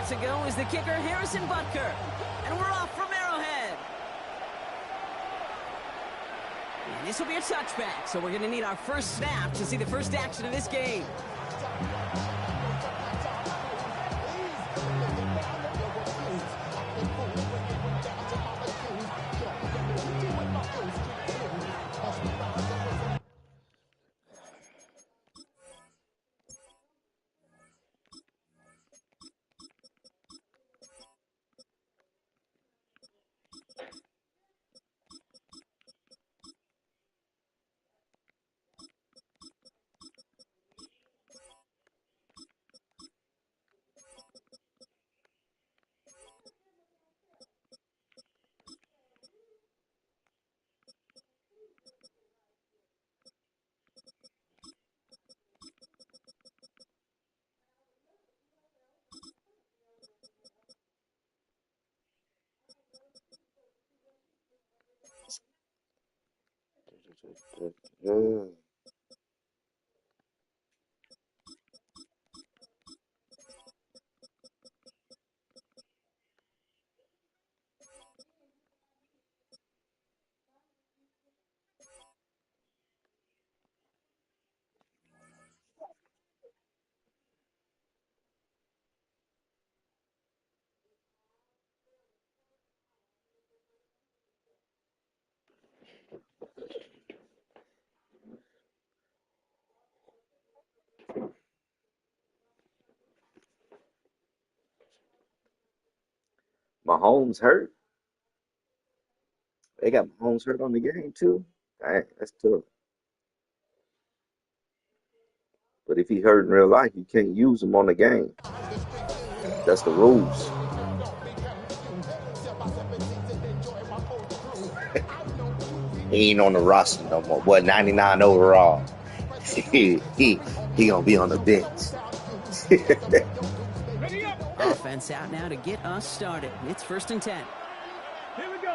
to go is the kicker, Harrison Butker. And we're off from Arrowhead. And this will be a touchback, so we're going to need our first snap to see the first action of this game. Mahomes hurt. They got Mahomes hurt on the game too. Dang, that's tough. But if he hurt in real life, you can't use him on the game. That's the rules. He ain't on the roster no more. What, 99 overall? he gonna be on the bench. Offense out now to get us started. It's 1st and 10. Here we go.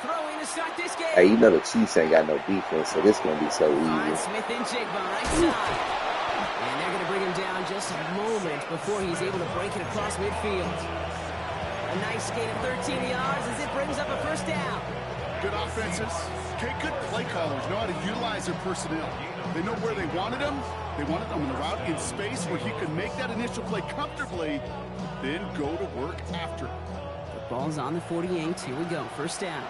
Throwing to start this game. Hey, you know the Chiefs ain't got no defense, so this gonna be so easy. Smith and Jigba right side. And they're gonna bring him down just a moment before he's able to break it across midfield. A nice gain of 13 yards as it brings up a first down. Good offenses. Good play callers know how to utilize their personnel. They know where they wanted him. They wanted him on the route in space where he could make that initial play comfortably, then go to work after. The ball's on the 48. Here we go. First down.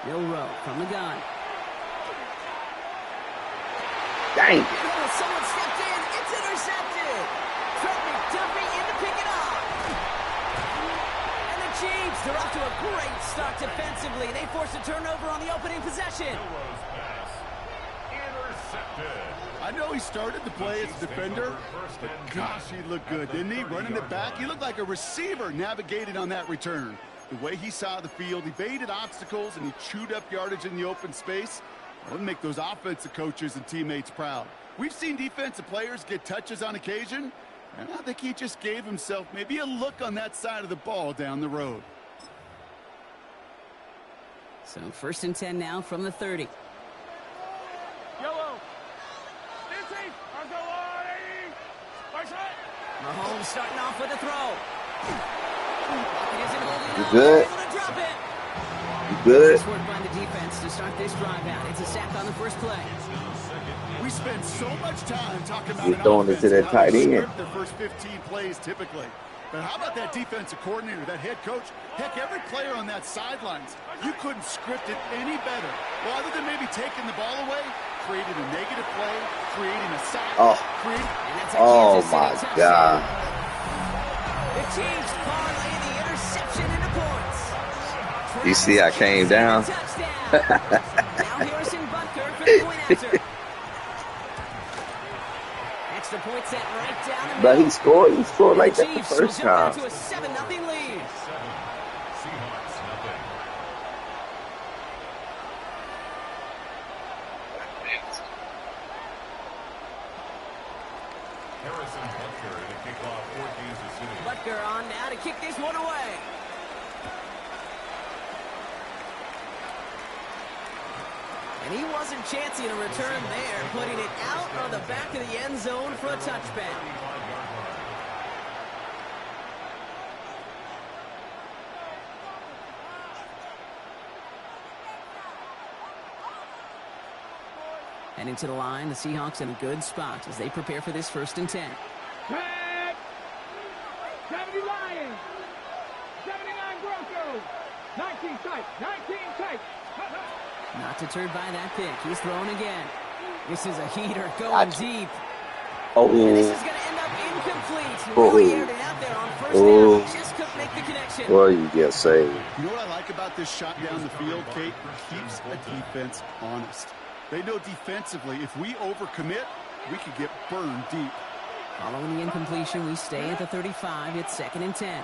Milroe from the gun. Dang. Someone stepped in. It's intercepted. Fred McDuffie in to pick it up. And the Chiefs, they're off to a great start defensively. They force a turnover on the opening possession. I know he started the play as a defender, but gosh, he looked good, didn't he? Running it back, he looked like a receiver navigating on that return. The way he saw the field, he evaded obstacles, and he chewed up yardage in the open space. That would make those offensive coaches and teammates proud. We've seen defensive players get touches on occasion, and I think he just gave himself maybe a look on that side of the ball down the road. So 1st and 10 now from the 30. Mahomes starting off with a throw. You good? You good? Nice work by the defense to start this drive out. It's a sack on the first play. We spend so much time talking about You're throwing it to that tight end. Their first 15 plays typically. But how about that defensive coordinator, that head coach? Heck, every player on that sidelines, you couldn't script it any better. Well, other than maybe taking the ball away, creating a negative play, creating a sack. Oh my God. The Chiefs parlay the interception into points. You see I came down? Now Harrison Butker for the point after. Extra point set right down the middle. But he scored like that the first time. To a 7-0 lead. Butker on now to kick this one away. And he wasn't chancing a return there, putting it out of the back of the end zone for a touchback. Heading to the line, the Seahawks in a good spot as they prepare for this 1st and 10. Tag! 70 Lions! 79 Broncos! 19 tight! 19 tight! Not deterred by that pick. He's throwing again. This is a heater going Gotcha. deep. Oh, And this is going to end up incomplete. Oh. Really aired it out there on 1st Oh. down. Just couldn't make the connection. well, you get saved. You know what I like about this shot down the field, Kate? It keeps a defense honest. They know defensively, if we overcommit, we could get burned deep. Following the incompletion, we stay at the 35. It's 2nd and 10.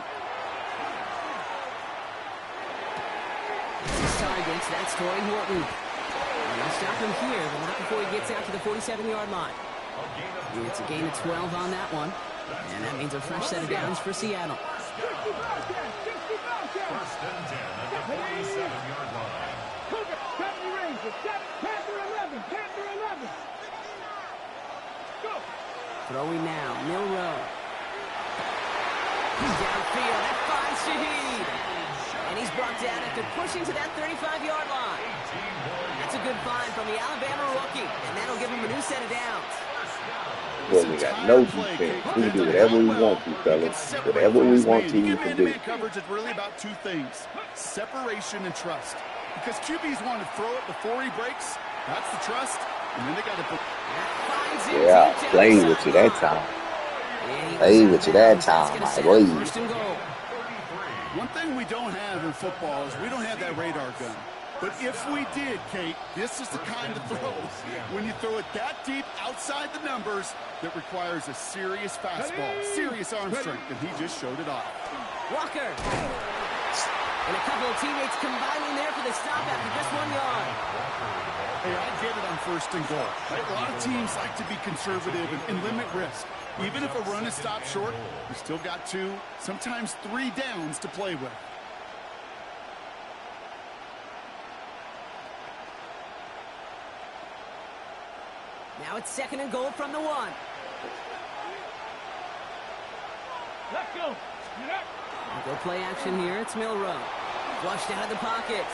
His targets, that's Torrey Horton. And they'll stop him here, but not before he gets out to the 47-yard line. It's a gain of 12 on that one. And that means a fresh set of downs for Seattle. 60 at the 47-yard line. Cougar, 70 Rangers, 7, Panther 11, Panther 11. Go! Throwing now, Milroe. He's downfield, that finds Shaheed. And he's brought down after pushing to that 35-yard line. That's a good find from the Alabama rookie, and that'll give him a new set of downs. Well, we got no defense. We can do whatever we want to, fellas. Whatever we want to, we can do. Man coverage is really about 2 things: separation and trust. Because QBs want to throw it before he breaks. That's the trust. And then they got to put. Yeah, play with you that time. Play with you that time, my boy. One thing we don't have in football is we don't have that radar gun. But if we did, Kate, this is the kind of throw. When you throw it that deep outside the numbers, that requires a serious fastball, serious arm strength, and he just showed it off. Walker. And a couple of teammates combining there for the stop after just 1 yard. Hey, I get it on 1st and goal. Right? A lot of teams like to be conservative and limit risk. Even if a run is stopped short, you still got 2, sometimes 3 downs to play with. Now it's 2nd and goal from the 1. Let's go! Get up! Go play action here. It's Milroe. Flushed out of the pocket.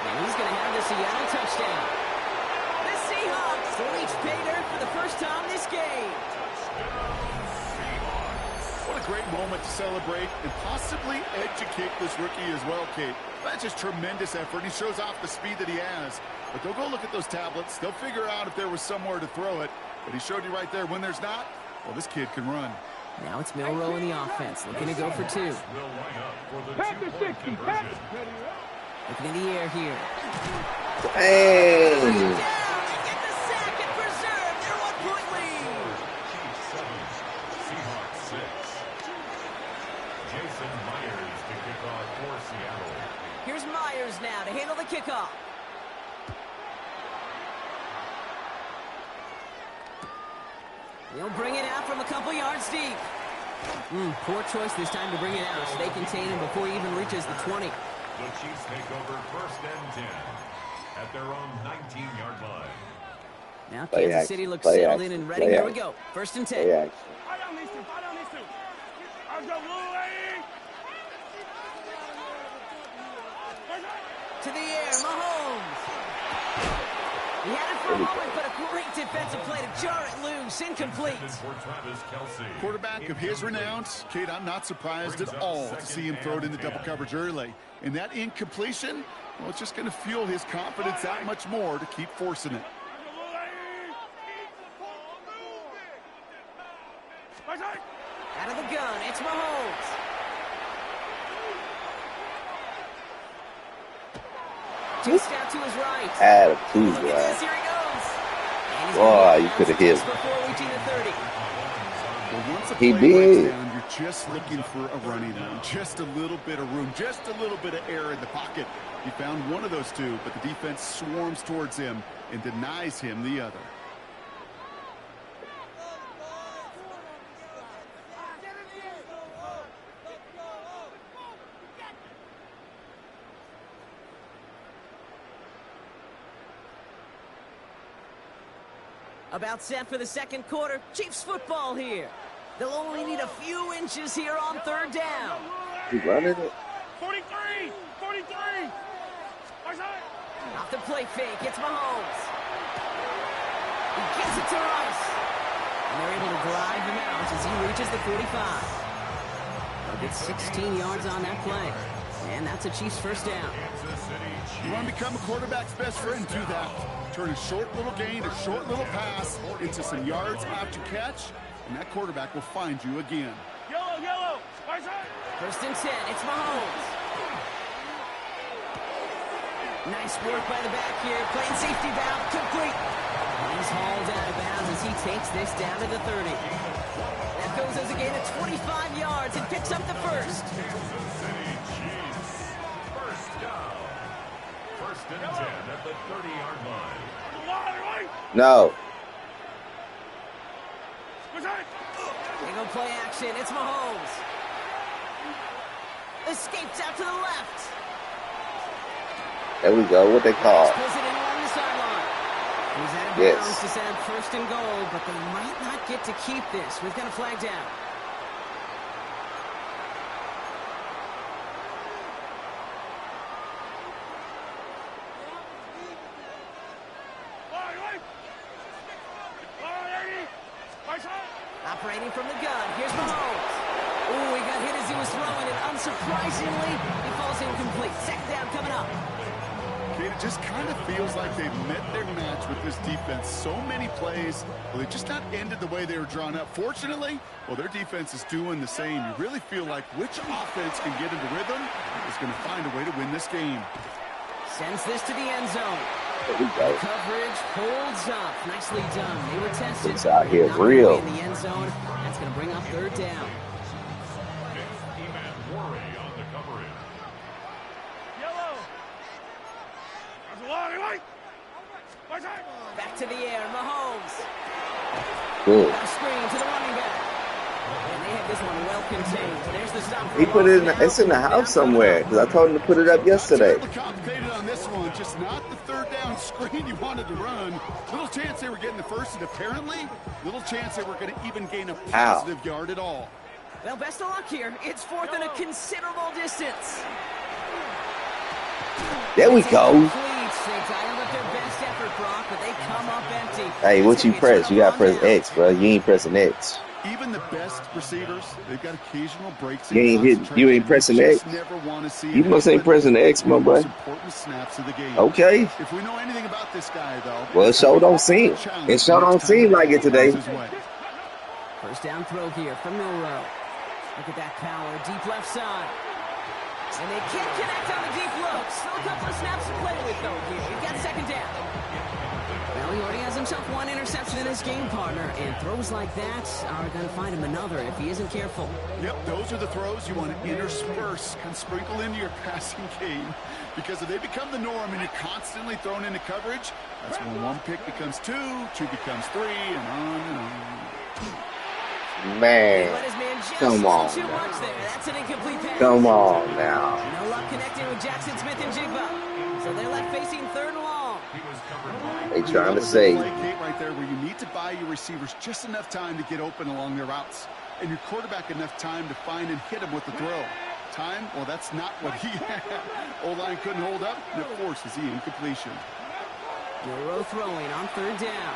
And he's going to have the Seattle touchdown. The Seahawks reach pay dirt for the first time this game. What a great moment to celebrate and possibly educate this rookie as well, Kate. That's just tremendous effort. He shows off the speed that he has. But they'll go look at those tablets. They'll figure out if there was somewhere to throw it. But he showed you right there, when there's not, well, this kid can run. Now it's Milroe in the offense, looking to go for 2. Panther 60, Panther! Looking in the air here. Dang. Down and get the sack and preserve their 1-point lead. Seahawks 6. Jason Myers to kick off for Seattle. Here's Myers now to handle the kickoff. He'll bring it out from a couple yards deep. Poor choice this time to bring it out. So they contain him before he even reaches the 20. The Chiefs take over 1st and 10 at their own 19-yard line. Now Play Kansas action, City looks play settled action, in and ready. play Here we action. go. 1st and Play 10. action. I don't need to. I'll go away. To the air, Mahomes. He had it for a moment, but a great defensive play to jar it loose. Incomplete. For Travis Kelce. Quarterback of his renown, Kate, I'm not surprised at all to see him throw it into double coverage early. And that incompletion, well, it's just going to fuel his confidence that much more to keep forcing it. Out of the gun, it's Mahomes. Just out to his right. Had a clue, Look at this, right? here he goes. And he's Boy, gonna you get could have down hit just him. before reaching the 30. Well, once a He play breaks did. down, you're just looking for a running room. Just a little bit of room, just a little bit of air in the pocket. He found one of those 2, but the defense swarms towards him and denies him the other. About set for the second quarter. Chiefs football here. They'll only need a few inches here on third down. He running it. 43! 43! Off the play fake, it's Mahomes. He gets it to Rice. And they're able to drive him out as he reaches the 45. They'll get 16 yards on that play. And that's a Chiefs first down. You want to become a quarterback's best friend, do that. Turn a short little gain, a short little pass into some yards after catch, and that quarterback will find you again. Yellow, yellow! First and 10, it's Mahomes. Nice work by the back here, playing safety valve, complete. And he's hauled out of bounds as he takes this down to the 30. That goes as a gain of 25 yards and picks up the first. First down. First and 10 at the 30-yard line. No. They go play action. It's Mahomes. Escapes out to the left. There we go. What they call? Pulls it in along the sideline. He's out of bounds Yes. to set up first and goal, but they might not get to keep this. We've got a flag down. Operating from the gun. Here's Mahomes. Oh, he got hit as he was throwing it. Unsurprisingly, he falls incomplete. Second down coming up. It just kind of feels like they've met their match with this defense. So many plays, well, they just not ended the way they were drawn up. Fortunately, well, their defense is doing the same. You really feel like which offense can get into rhythm is going to find a way to win this game. Sends this to the end zone. There we go. Coverage holds up. Nicely done. They were tested. It's out here Not real. in the end zone. That's going to bring up third down. Eman Worry on the coverage. Back to the air. Mahomes. Good. Got a screen to the running back. And they have this one well contained. There's the stop. He put it in. It's in the house somewhere because I told him to put it up yesterday. It's a little complicated on this one. Just not the third down screen you wanted to run. Little chance they were getting the first, and apparently, little chance they were going to even gain a positive yard at all. Well, best of luck here. It's fourth and a considerable distance. There we go. They dialed up their best effort, Brock, but they come up empty. Hey, what you press? You got to press X, bro. You ain't pressing X. Even the best receivers, they've got occasional breaks. You ain't hit. You ain't pressing X. You must ain't pressing the X, my boy. Important snaps of the game. Okay. If we know anything about this guy, though, Well, it sure don't seem. It sure don't seem like it today. First down throw here from Milrow. Look at that power, deep left side. And they can't connect on the deep look. Still a couple of snaps to play with, though, here. We've got second down. Well, he already has himself one interception in his game, partner, and throws like that are going to find him another if he isn't careful. Yep, those are the throws you want to intersperse and sprinkle into your passing game, because if they become the norm and you're constantly thrown into coverage, that's when one pick becomes two becomes three, and on and on. Man, But his man just come on too now. much there. That's an incomplete pass. Come on now. No luck connecting with Jackson Smith and Jigba. So they're left facing third and long. He was covered by They trying to Play save. Kate right there where you need to buy your receivers just enough time to get open along their routes, and your quarterback enough time to find and hit him with the throw. Time? Well, that's not what he had. O-line couldn't hold up, and of course, is he incompletion. Milrow throwing on third down.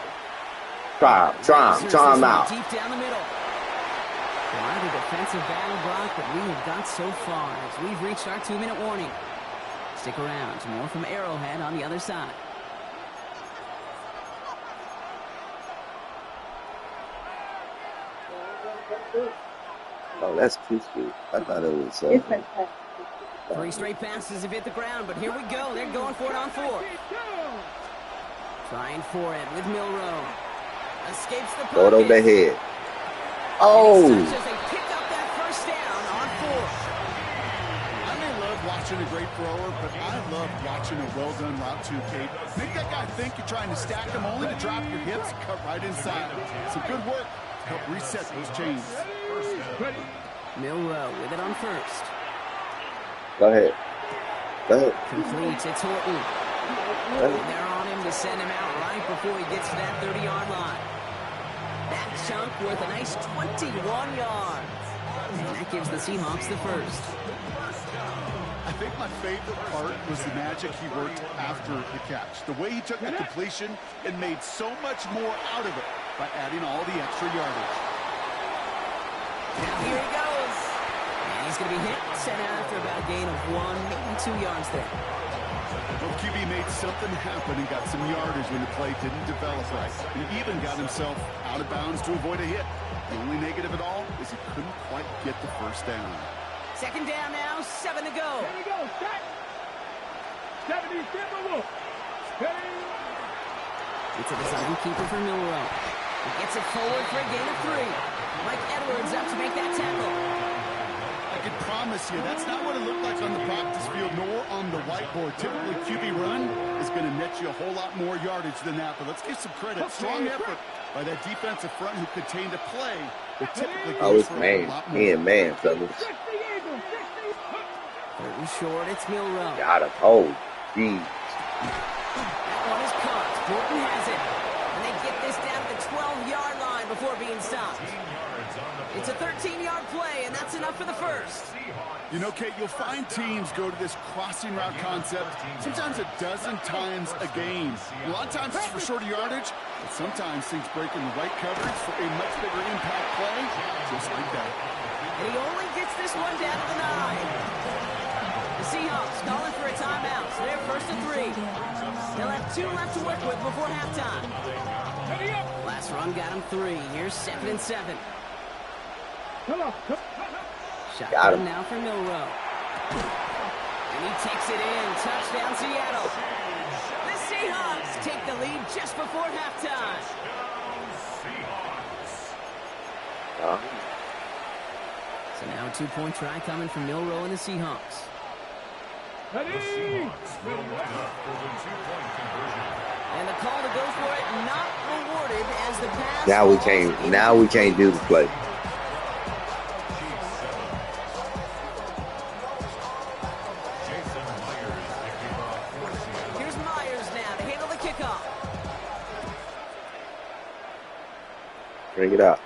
Try him out. Deep down the middle. Quite a defensive battle, Brock, that we have got so far as we've reached our 2-minute warning. Stick around. More from Arrowhead on the other side. Oh, that's Q. I thought it was. Three straight passes have hit the ground, but here we go. They're going for it on fourth. Trying for it with Milrow. Escapes the pocket. Throw it over the head. Oh! Oh, As they pick up that first down on fourth. I may love watching a great thrower, but I love watching a well-done route too, Kate. Make that guy think you're trying to stack him only to drop your hips and cut right inside. Some good work to help reset those chains. Milrow with it on first. go ahead. Go ahead. Complete. It's Horton. And they're on him to send him out right before he gets to that 30-yard line. That chunk worth a nice 21 yards. And that gives the Seahawks the first. I think my favorite part was the magic he worked after the catch. The way he took the completion and made so much more out of it by adding all the extra yardage. Now here he goes. And he's going to be hit, sent out after about a gain of 1, maybe 2 yards there. Well, QB made something happen and got some yardage when the play didn't develop right. He even got himself out of bounds to avoid a hit. The only negative at all is he couldn't quite get the first down. Second down now, 7 to go. Here we go. Set. 70, Timberwolves. Steady. It's a design keeper for Milroe. He gets it forward for a gain of 3. Mike Edwards up to make that tackle. I can promise you, that's not what it looked like on the practice field nor on the whiteboard. Typically, QB run is going to net you a whole lot more yardage than that. But let's give some credit. Strong effort by that defensive front who contained a play that typically Oh, goes it's for a man. lot He more. and man, fellas. 60 Eagles. 60. Third and short, it's Milroe. Got him. Oh, geez. That one is caught. Bolton has it. And they get this down to the 12-yard line before being stopped. It's a 13-yard play, and that's enough for the first. You know, Kate, you'll find teams go to this crossing route concept sometimes a dozen times a game. A lot of times it's for shorter yardage, but sometimes things break in the right coverage for a much bigger impact play, just like that. And he only gets this one down to the 9. The Seahawks calling for a timeout, so they're first and 3. They'll have 2 left to work with before halftime. Last run got him 3. Here's 2nd and 7. Come on. Got him. Shotgun now for Milroe. And he takes it in. Touchdown, Seattle. The Seahawks take the lead just before halftime. Oh, So now a 2-point try coming from Milroe and the Seahawks. Ready. And the call to go for it not rewarded as the pass. now we falls can't. into Now we can't do the play. Here's Myers now to handle the kickoff. Bring it out.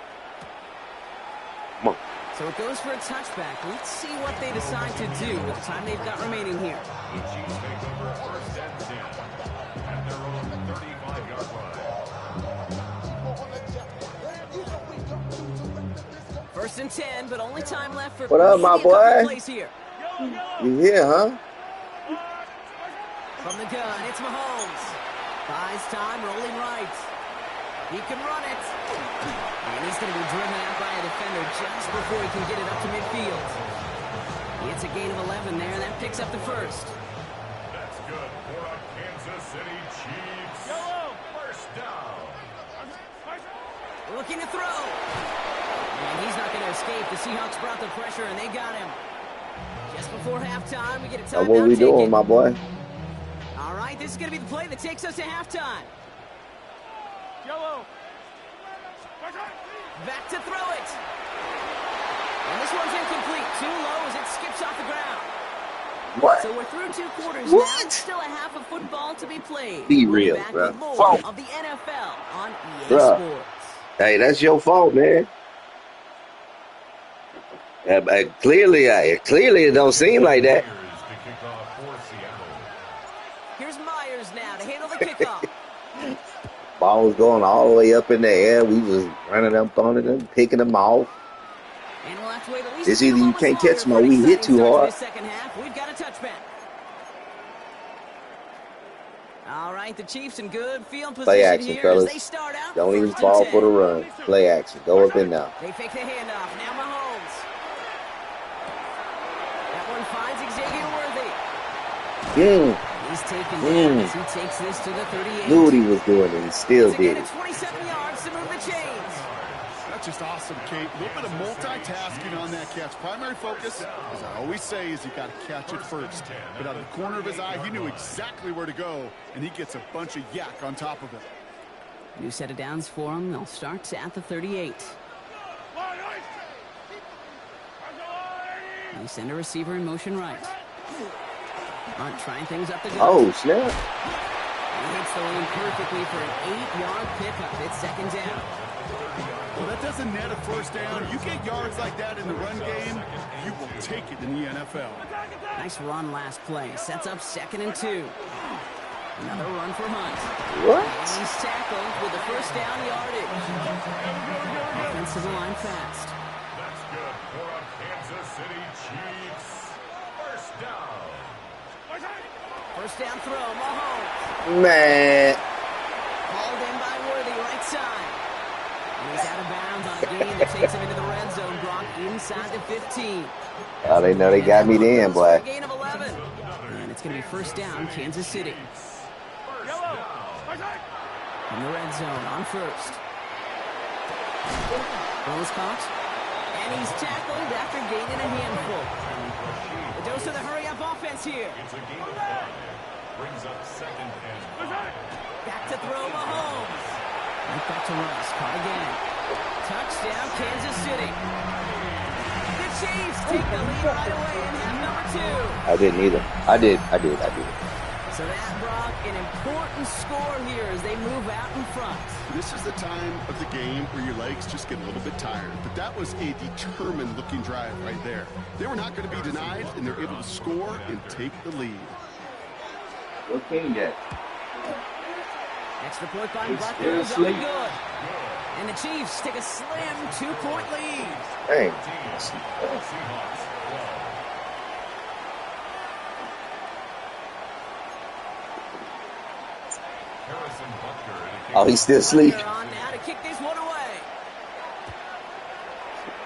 Come on. So it goes for a touchback. Let's see what they decide to do with the time they've got remaining here. The Chiefs take over first and 10 at their own 35-yard line. First and 10, but only time left for What up, my maybe a couple boy? plays here. You here, huh? From the gun, it's Mahomes. Buys time, rolling right. He can run it. And he's going to be driven out by a defender just before he can get it up to midfield. It's a gain of 11 there, and that picks up the first. That's good for a Kansas City Chiefs. First down. Looking to throw. And he's not going to escape. The Seahawks brought the pressure, and they got him. Just before halftime, we get a Now, timeout what we doing, taken. my boy? All right, this is going to be the play that takes us to halftime. Back to throw it. And this one's incomplete. Too low as it skips off the ground. What? So we're through 2 quarters What? now. Still a half of football to be played. Be We'll real, back bruh. with more Fuck. of the NFL on EA Bruh. Sports. Hey, that's your fault, man. Clearly it don't seem like that. Myers to kick off for Seattle. Here's Myers now to handle the kickoff. Ball's going all the way up in the air. We just running them, throwing them, picking them off. And we'll have to wait at least It's a few either you moments can't longer catch for them or an we hit exciting too start to hard. this second half. We've got a touchback. All right, the Chiefs in good field position Play action, here fellas. as they start out. Don't even first and fall 10. for the run. Play action. Go up and down. They fake the handoff. Now Mahomes. That one finds Xavier Worthy. He's taken down as he takes this to the 38. Knew what he was doing, and he still It's a gain did of it. 27 yards to move the chains. That's just awesome, Kate. A little bit of multitasking on that catch. Primary focus, as I always say, is you got to catch it first. But out of the corner of his eye, he knew exactly where to go, and he gets a bunch of yak on top of it. New set of downs for him. They'll start at the 38. They send a receiver in motion right. Hunt trying things up the gut. Oh, snap. He hits the lane perfectly for an 8-yard pickup. It's second down. Well, that doesn't net a first down. You get yards like that in the run game, you will take it in the NFL. Nice run last play. Sets up 2nd and 2. Another run for Hunt. What? And he's tackled with the first down yardage. Offensive line fast. That's good for a Kansas City Chiefs. First down. First down throw, Mahomes. Man. Called in by Worthy, right side. And he's out of bounds on a gain that takes him into the red zone, Brock, inside the 15. Oh, they know they got me then, boy. Gain of 11. And it's going to be first down, Kansas City. In the red zone, on first. Throws caught. And he's tackled after gaining a handful. The dose of the hurry-up offense here. It's a gain of 5. Brings up 2nd and 5. Back to throw, Mahomes. Right back to Russ. Caught again. Touchdown, Kansas City. The Chiefs take the lead right away in half number 2. I didn't either. I did. So that, Brock, an important score here as they move out in front. This is the time of the game where your legs just get a little bit tired. But that was a determined-looking drive right there. They were not going to be denied, and they're able to score and take the lead. What team that? Extra point by Butker is up and good. And the Chiefs take a slim 2-point lead. Dang. Seahawks 12. Harrison Butker. Oh, he's still asleep. Butker on now to kick this one away.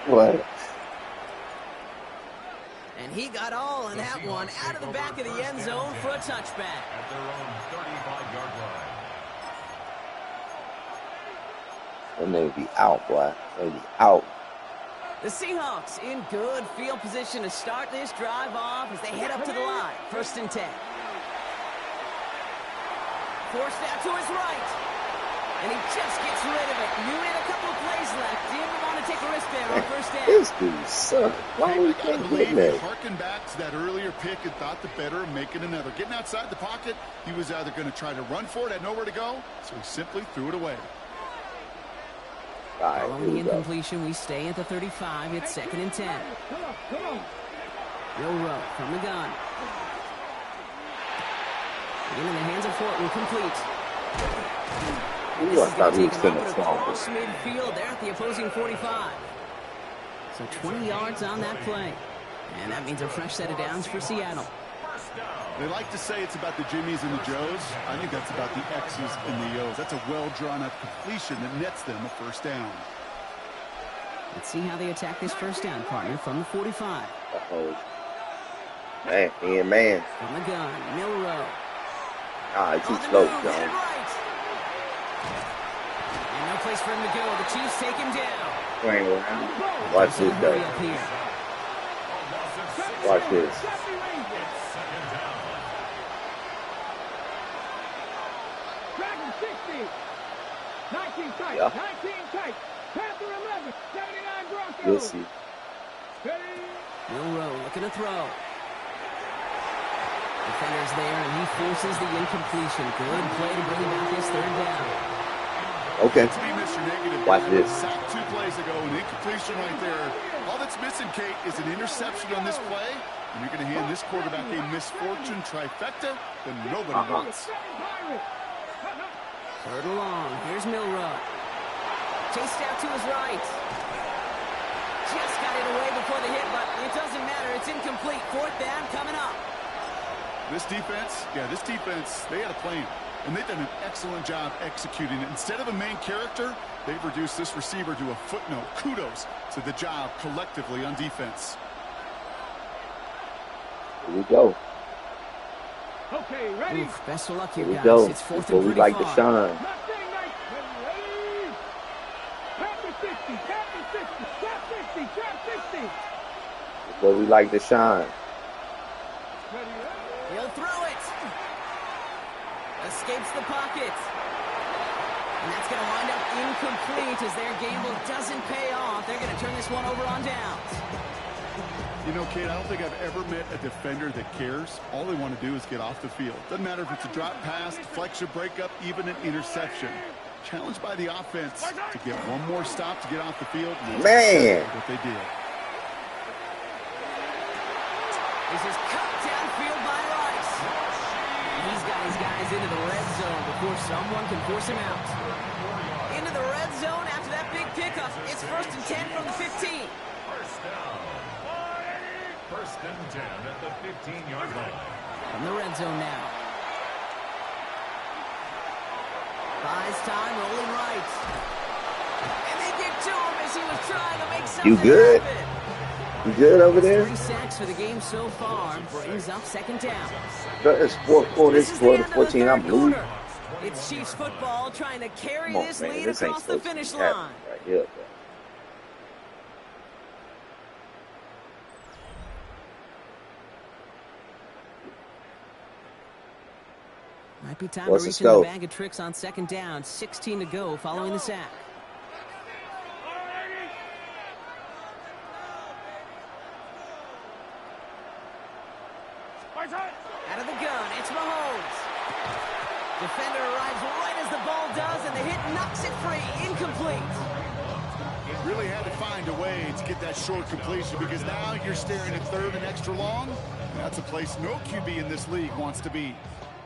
What? And he got all in that one out of the back of the end zone for a touchback. At their own 35-yard line. That may be out, boy. Maybe out. The Seahawks in good field position to start this drive off as they head up to the line. 1st and 10. Forced out to his right. And he just gets rid of it. Knew he had a couple of plays left. Didn't want to take a risk there on first down. This dude sucks. Why we can't get He that? harkened back to that earlier pick and thought the better of making another. Getting outside the pocket, he was either going to try to run for it, had nowhere to go, so he simply threw it away. All right, here Following we the go. incompletion, we stay at the 35. It's 2nd and 10. Bill Rowe from the gun. Again in the hands of Fortin, complete. Ooh, I thought he was Taken going up to across fall. midfield there at the opposing 45. So 20 yards on that play. And that means a fresh set of downs for Seattle. They like to say it's about the Jimmies and the Joes. I think that's about the X's and the O's. That's a well-drawn-up completion that nets them a first down. Let's see how they attack this first down, partner, from the 45. Uh-oh. Man. From the gun, Milrow. Ah, he's too On the slow, move, headed John. right. And no place for him to go. The Chiefs take him down. Hang around. Watch this, Hurry though. up here. Watch this. Dragon 60. 19 tight. Yeah. 19 tight. Panther 11. 79 Broncos. You'll see. Ready? Milrow looking to throw. Defender's there, and he forces the incompletion. Good play to bring about this third down. Okay. To be Mr. Negative, Watch there, this. sacked 2 plays ago, an incompletion right there. All that's missing, Kate, is an interception on this play. And you're going to hand this quarterback a misfortune trifecta that nobody wants. Third and long. Here's Milrow. Chased out to his right. Just got it away before the hit, but it doesn't matter. It's incomplete. 4th down coming up. This defense, they had a plan. And they've done an excellent job executing it. Instead of a main character, they've reduced this receiver to a footnote. Kudos to the job collectively on defense. Here we go. Okay, ready? Oof, best of luck here, Here we guys. go. It's 4th That's and what we pretty like to far. shine. Mustang Knight. Ready? Panther 60. Panther 60. Trap 60. Trap 60. That's what we like to shine. Ready? He'll throw it. Escapes the pocket. And that's going to wind up incomplete as their gamble doesn't pay off. They're going to turn this one over on downs. You know, Kate, I don't think I've ever met a defender that cares. All they want to do is get off the field. Doesn't matter if it's a drop pass, deflection, breakup, even an interception. Challenged by the offense to get one more stop to get off the field. Man. What they did. This is cut downfield by Rice. He's got his guys into the red zone before someone can force him out. Into the red zone after that big pickup. It's 1st and 10 from the 15. First down. 1st and 10 at the 15-yard line. From the red zone now. Buys time, rolling right. And they get to him as he was trying to make something You good? happen. You good over there? 3 sacks for the game so far. Brings up 2nd down. It's 4-4. This This is quarter the end of the 14. I'm third losing. quarter. It's Chiefs football trying to carry Come on, this man. lead This ain't across the supposed to finish be line. happening right here, bro. Might be time What's to the reach in the scope? bag of tricks on 2nd down. 16 to go following the sack. Out of the gun, it's Mahomes. Defender arrives right as the ball does, and the hit knocks it free. Incomplete. Really had to find a way to get that short completion because now you're staring at 3rd and extra long. That's a place no QB in this league wants to be.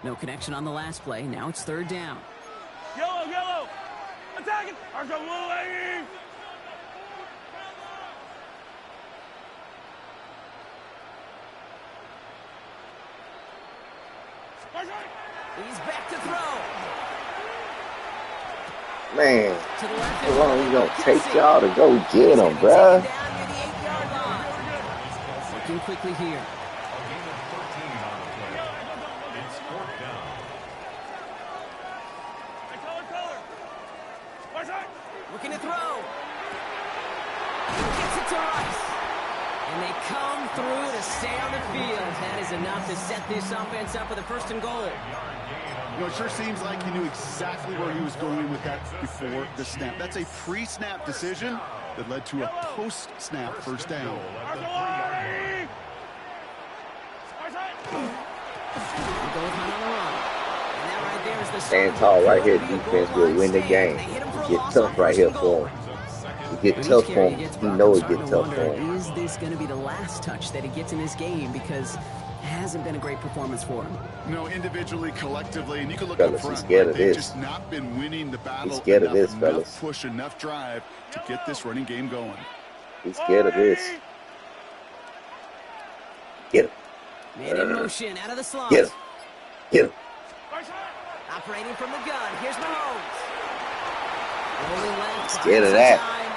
No connection on the last play. Now it's 3rd down. Yellow, yellow. Attack it. There's a little lady. He's back to throw. Man, To the left. how long you gonna take Kelsey. y'all to go get He's him, gonna be bruh? taken down near the 8-yard line. Looking quickly here. A gain of 13 on the play. It's 4th down. Looking to throw. He gets it to Rice. And they come through to stay on the field. That is enough to set this offense up with a 1st and goal. You know, it sure seems like he knew exactly where he was going with that before the snap. That's a pre-snap decision that led to a post-snap 1st down. At the 3-yard line. They go with Hunt on the run. And that right there is the Stand start tall of right here. the goal Defense line will win the stand. game. They hit him for a It get loss tough on right 1st here and goal. for him. It When get each tough carry for he him. gets He blocked, know I'm it starting get to tough wonder, for him. is this going to be the last touch that he gets in this game? Because it hasn't been a great performance for him. You know, individually, collectively, and you can look Fellas, up he's front. scared of They've this. just not been winning the battle. He's scared of this, enough fellas. push, enough drive to get this running game going. He's scared of this. Get him. Man in motion, out of the slot. Get him. Get him. Operating from the gun. Here's Mahomes. Rolling left. Scared of buying some that. time,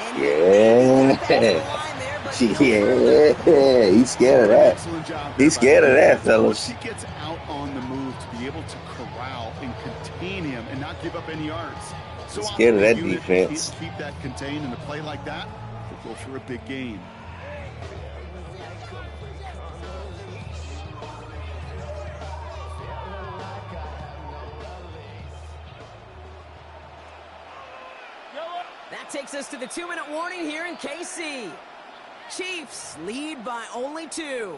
and Yeah. he the line there, but no further. Yeah, he's scared of that. Excellent job. He's there by scared of the that, defense. fellas. Once he gets out on the move to be able to corral and contain him and not give up any yards. So He's scared of often that the unit defense. can't keep that contained in a play like that. They'll go for a big gain. That takes us to the 2-minute warning here in KC. Chiefs lead by only 2.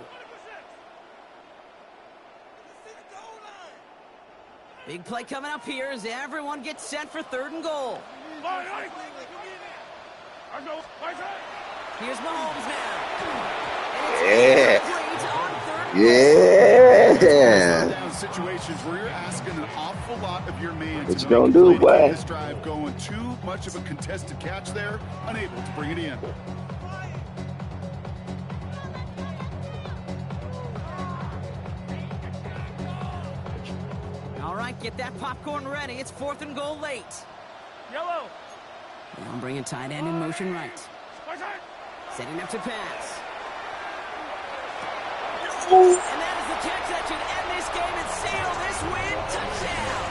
Big play coming up here as everyone gets set for 3rd and goal. Here's Mahomes now. Yeah. Yeah. Yeah. Down situations where you're asking an awful lot of your man. What to you make gonna a do, play to boy? keep this drive going. Too much of a contested catch there, unable to bring it in. All right, get that popcorn ready. It's 4th and goal late. Yellow. Now I'm bringing tight end in motion right. Setting up to pass. And that is the catch that should end this game and seal this win. Touchdown.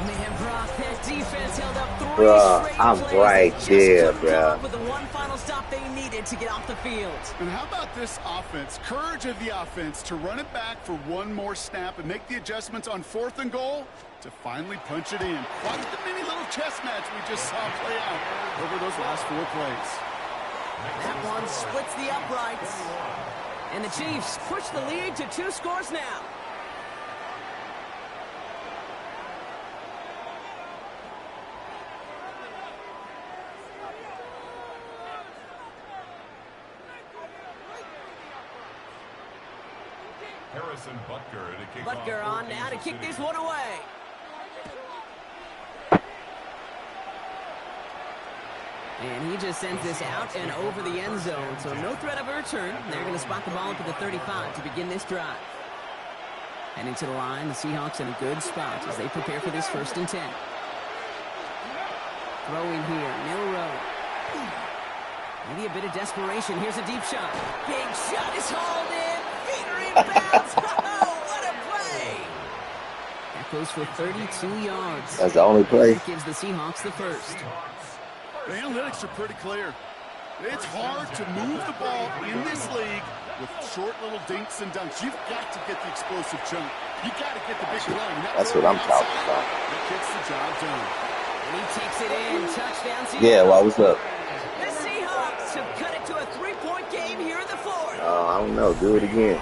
Man, Brock, that defense held up 3 Bruh, straight I'm plays. right They just there, couldn't come bruh. up with the one final stop they needed to get off the field. And how about this offense? Courage of the offense to run it back for one more snap and make the adjustments on 4th and goal to finally punch it in. Quite the many little little chess match we just saw play out over those last 4 plays. That one splits the uprights. And the Chiefs push the lead to 2 scores now. Harrison Butker to kick off Butker on now to kick this one away. And he just sends this out and over the end zone, so no threat of a return. They're going to spot the ball up at the 35 to begin this drive. Heading to the line, the Seahawks in a good spot as they prepare for this 1st and 10. Throwing here, Milroe. Maybe a bit of desperation. Here's a deep shot. Big shot is hauled in. Feeder inbounds. Oh, what a play! That goes for 32 yards. That's the only play. That gives the Seahawks the first. The analytics are pretty clear. It's hard to move the ball in this league with short little dinks and dunks. You've got to get the explosive chunk. You got to get the big play. That's what I'm talking about. That gets the job done. And he takes it in. Touchdown Seahawks. Yeah, well, what's up? The Seahawks have cut it to a 3-point game here in the 4th. I don't know. Do it again.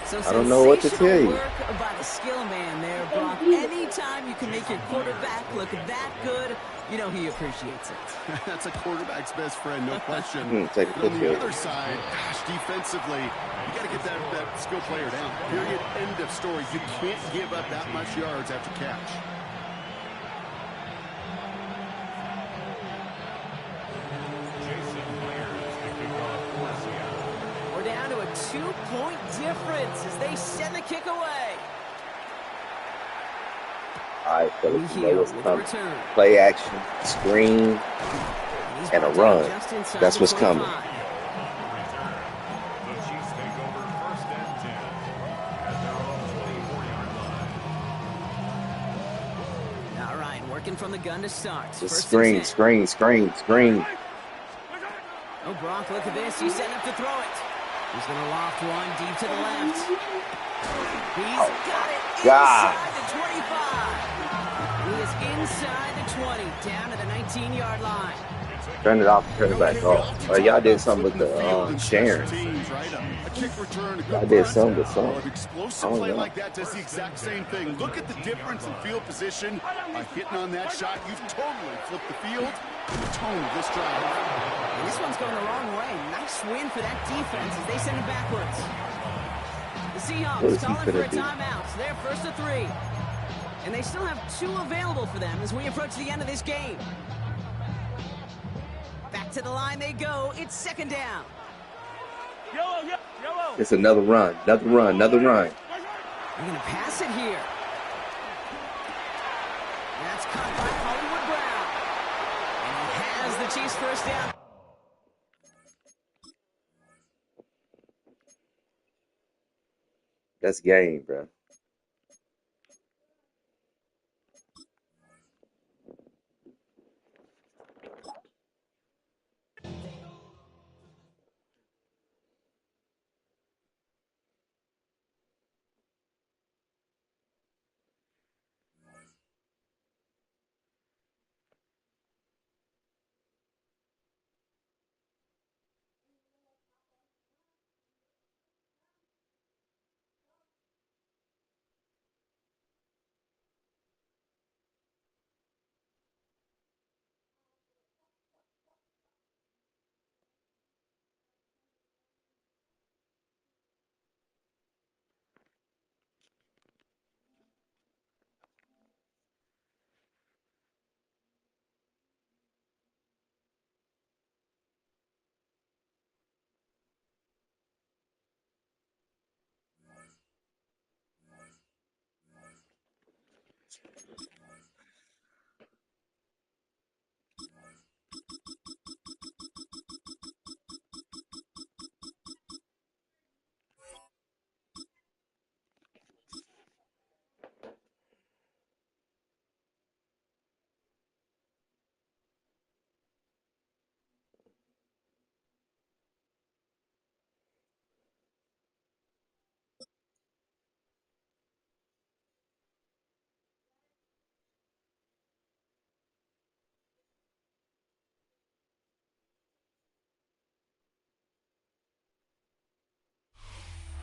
So I don't know what to tell you. work by the skill man there, Brock. Anytime you can make your quarterback look that good, you know he appreciates it. That's a quarterback's best friend, no question. Take a But on the picture. other side, gosh, defensively, you got to get that skill player down. Period. End of story. You can't give up that much yards after catch. Jason Myers to kick off for Seattle. We're down to a 2-point difference as they send the kick away. All right, fellas, you know Hill what's with a coming. return. Play action, screen, He's and a brought down run. just inside That's the what's coming. 25. Return. The Chiefs take over 1st and 10 at their own 24-yard line. All right, working from the gun to start. Just 1st screen, and 10. screen, screen, screen. Oh, Brock, look at this. He's setting up to throw it. He's going to loft one deep to the left. He's got it God. inside the 25. He is inside the 20, down to the 19-yard line. Turn it off, turn it back off. Y'all did something with the Sharon. A kick return, a I good did pass. something with something. Well, an explosive I don't play know. like that does the exact same thing. Look at the difference in field position. By hitting on that shot, you've totally flipped the field and the tone of this drive. And this one's going the wrong way. Nice win for that defense as they send it backwards. The What Seahawks is he calling for gonna a do? timeout. So they're 1st and 3. And they still have 2 available for them as we approach the end of this game. Back to the line they go. It's 2nd down. It's another run, another run, another run. They're going to pass it here. That's caught by Hollywood Brown. And he has the Chiefs' 1st down. That's game, bro.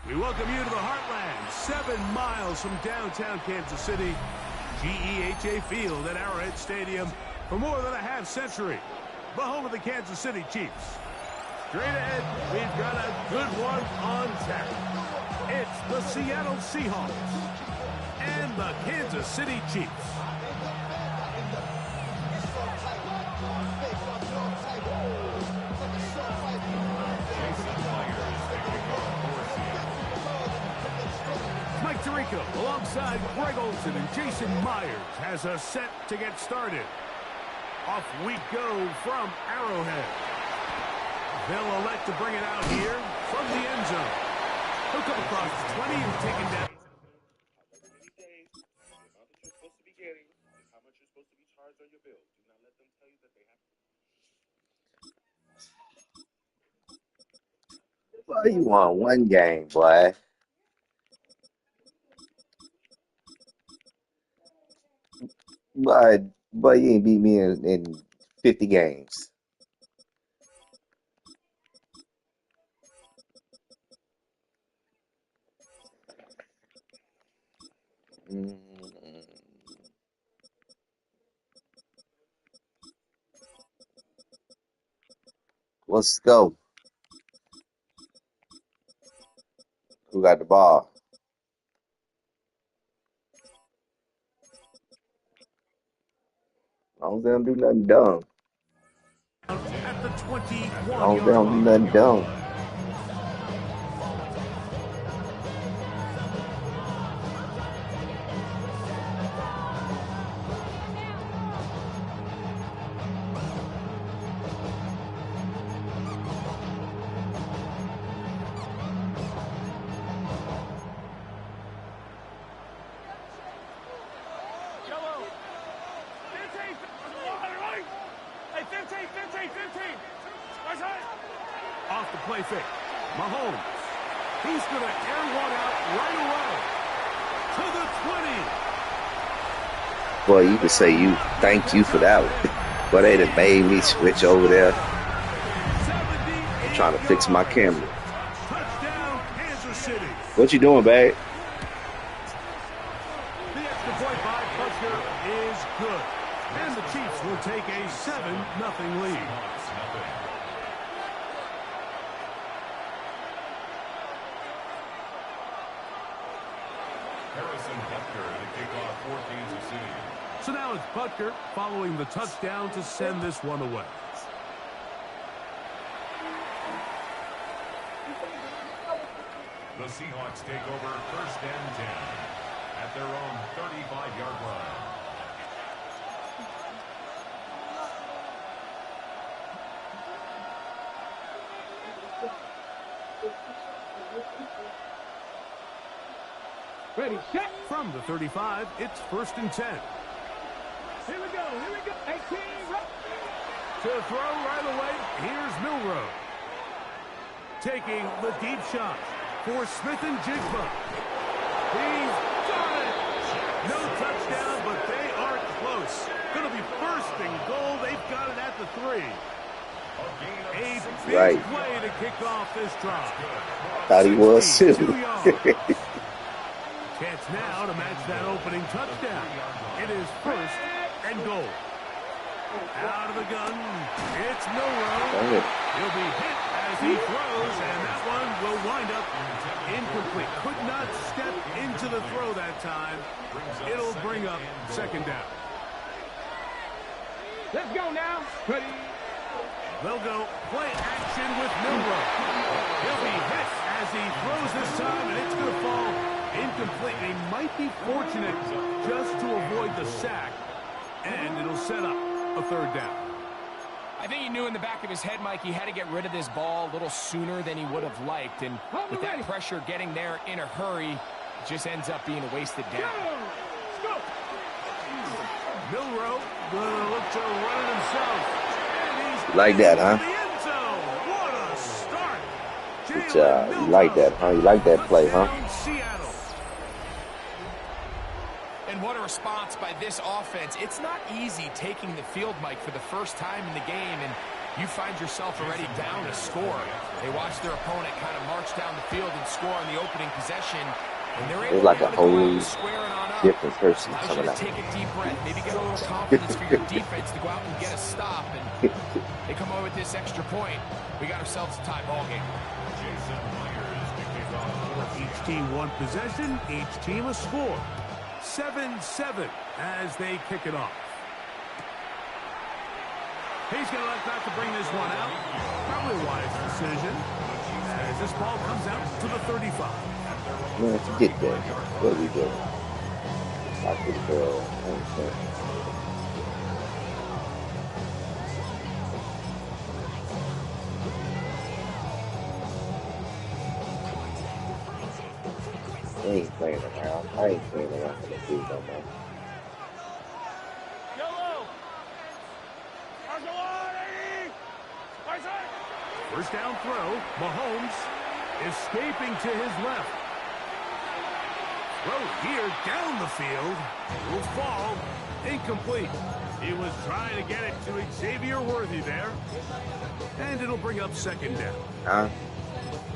We welcome you to the Heartland, 7 miles from downtown Kansas City. GEHA Field at Arrowhead Stadium for more than a half century. The home of the Kansas City Chiefs. Straight ahead, we've got a good one on tap. It's the Seattle Seahawks and the Kansas City Chiefs. Mike Tirico alongside Greg Olsen and Jason Myers has us set to get started. Off we go from Arrowhead. They'll elect to bring it out here from the end zone. He'll come across 20 and take it down. Boy, you won one game, boy. But you ain't beat me in 50 games. Mm. Let's go. Who got the ball? As long as they don't do nothing dumb. At the 21 As long as they don't do nothing dumb. Off the play fake. Mahomes. He's going to air one out right away. To the 20. Boy, you could say thank you for that one. But they done made me switch over there. I'm trying to fix my camera. Touchdown, Kansas City. What you doing, babe? The extra point by Butker is good. And the Chiefs will take a 7-0 lead. Harrison Butker to kick off for Kansas City. So now it's Butker following the touchdown to send this one away. The Seahawks take over 1st and 10 at their own 35-yard line. Ready, set. From the 35, it's 1st and 10. Here we go, 18, right. To throw right away, here's Milroe. Taking the deep shot for Smith and Jigba. He's got it! No touchdown, but they are close. Going to be 1st and goal. They've got it at the 3. A big Right. play to kick off this drive. Thought he was too. 62 yards. Chance now to match that opening touchdown. It is 1st and goal. Out of the gun, it's Milroe. He'll be hit as he throws, and that one will wind up incomplete. Could not step into the throw that time. It'll bring up 2nd down. Let's go now. Ready. They'll go play action with Milroe. He'll be hit as he throws this time, and it's going to fall incomplete. He might be fortunate just to avoid the sack, and it'll set up a 3rd down. I think he knew in the back of his head, Mike, he had to get rid of this ball a little sooner than he would have liked. And with that pressure getting there in a hurry, it just ends up being a wasted down. Go. Milroe will look to run it himself. And he's Like that, huh? in the end zone. What a start. Good job. You like that, huh? You like that play, huh? Touchdown, Seattle. And what a response by this offense. It's not easy taking the field, Mike, for the first time in the game. And you find yourself already down a score. They watch their opponent kind of march down the field and score on the opening possession. And they're able like to a go out whole and square it on up. different person Allows you coming to out. take a deep breath, maybe get a little confidence for your defense to go out and get a stop. And they come away with this extra point. We got ourselves a tie ball game. Jason Myers to kick off. Each team one possession, each team a score. 7-7 as they kick it off. He's going to let that to bring this one out. Probably a wise decision as this ball comes out to the 35. Man, forget that. What are we doing? I think, I ain't playing around. I ain't playing around with the dude no more. First down throw. Mahomes escaping to his left. Throw here down the field. Will fall. Incomplete. He was trying to get it to Xavier Worthy there. And it'll bring up second down. Huh?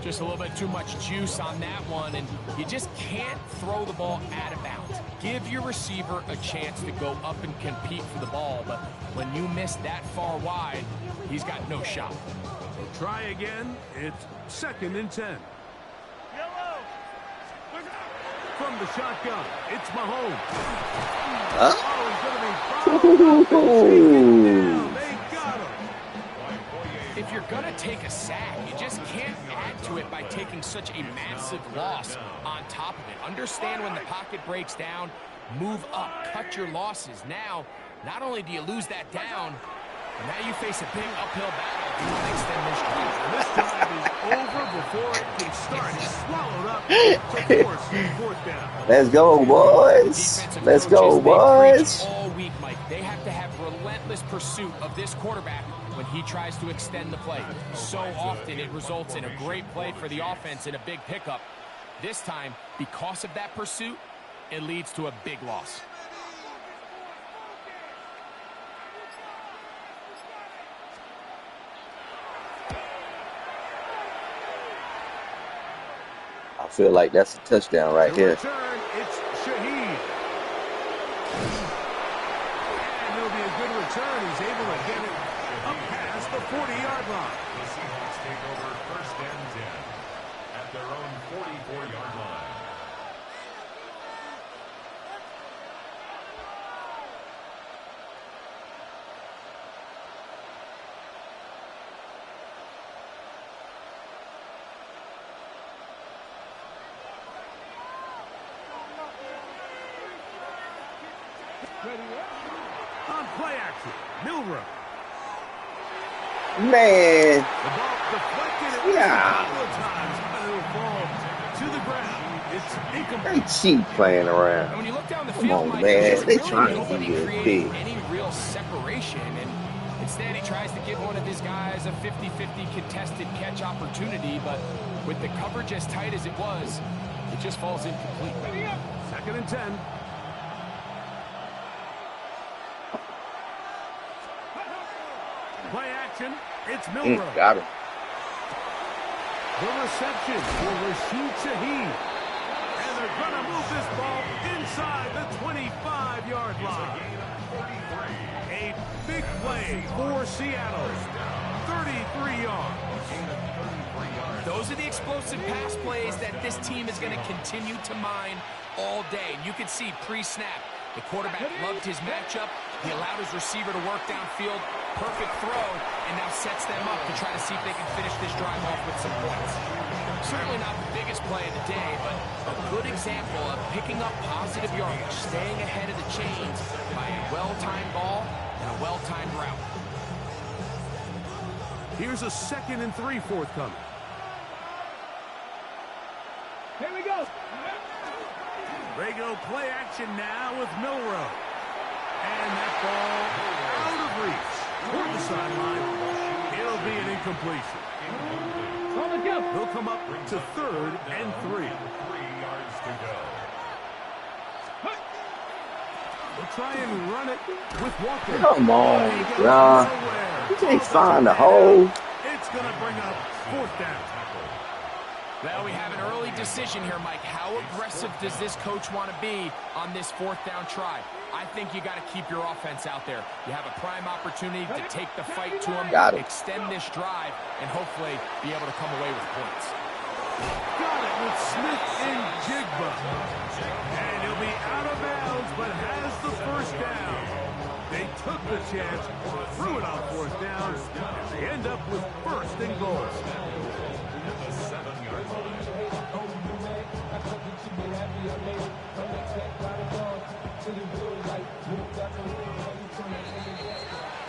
Just a little bit too much juice on that one, and you just can't throw the ball out of bounds. Give your receiver a chance to go up and compete for the ball, but when you miss that far wide, he's got no shot. Try again. It's 2nd and 10. From the shotgun, it's Mahomes. Huh? Oh, he's going to be fouled. They got him. If you're going to take a sack, you just can't add to it by taking such a massive loss on top of it. Understand when the pocket breaks down, move up, cut your losses. Now, not only do you lose that down, but now you face a big uphill battle if you want to extend this drive. This drive is over before it can start. It's swallowed up. So force, fourth down. Let's go, boys. Defensive Let's coaches, go, they boys. preach all week, Mike. They have to have relentless pursuit of this quarterback when he tries to extend the play. So often it results in a great play for the offense and a big pickup. This time, because of that pursuit, it leads to a big loss. I feel like that's a touchdown right To here. return, it's Shaheed. And it'll be a good return. He's able to get it up past the 40-yard line. The Seahawks take over 1st and 10 at their own 44-yard line. On play action, Milrow. Man, The ball deflected Yeah. a couple of times, but it'll fall to the ground. It's incomplete. they cheap playing And around. when you look down the Come field, on, Mike, man. there's They really trying to nobody give you a creating big. any real separation. And instead, he tries to give one of his guys a 50-50 contested catch opportunity. But with the coverage as tight as it was, it just falls incomplete. 2nd and 10. Play action. It's Milrow. Got him. The reception for Rashid Shaheed. And they're going to move this ball inside the 25-yard line. A big play for Seattle. 33 yards. Those are the explosive pass plays that this team is going to continue to mine all day. And you can see pre-snap, the quarterback loved his matchup. He allowed his receiver to work downfield. Perfect throw, and now sets them up to try to see if they can finish this drive off with some points. Certainly not the biggest play of the day, but a good example of picking up positive yardage, staying ahead of the chains by a well-timed ball and a well-timed route. Here's a 2nd and 3 forthcoming. Here we go. They go play action now with Milrow. And that ball out of reach. Toward the sideline. It'll be an incompletion. On the go. They'll come up to 3rd and 3. 3 yards to go. They'll try and run it with Walker. Come on, He goes bro. nowhere. You can't find the hole. It's going to bring up fourth down. Well, we have an early decision here, Mike. How aggressive does this coach want to be on this fourth down try? I think you got to keep your offense out there. You have a prime opportunity to take the fight to them, extend this drive, and hopefully be able to come away with points. Got it with Smith and Jigba. And he'll be out of bounds, but has the first down. They took the chance, threw it on fourth down, and they end up with first and goal. The 7-yard line.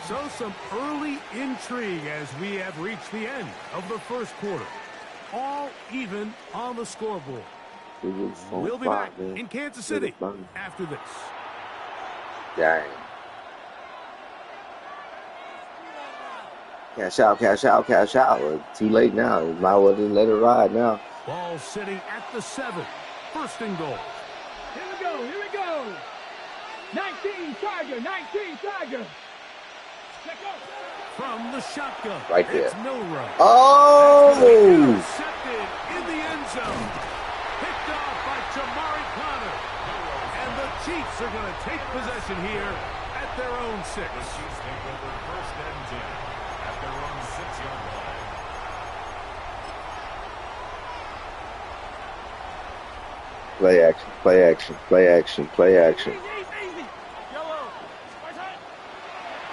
So some early intrigue as we have reached the end of the first quarter. All even on the scoreboard. We'll be back in Kansas City after this. Dang. Cash out, cash out, cash out. Too late now. Might as well just let it ride now. Ball sitting at the 7. First and goal. Here we go, here we go. 19 Tiger, 19 Tiger. Check out. From the shotgun. Right there. It's Milrow. Oh! Intercepted in the end zone. Picked off by Jamari Connor. And the Chiefs are going to take possession here at their own 6. The Chiefs take over first and 10 at their own 6-yard line. Play action, play action, play action, play action.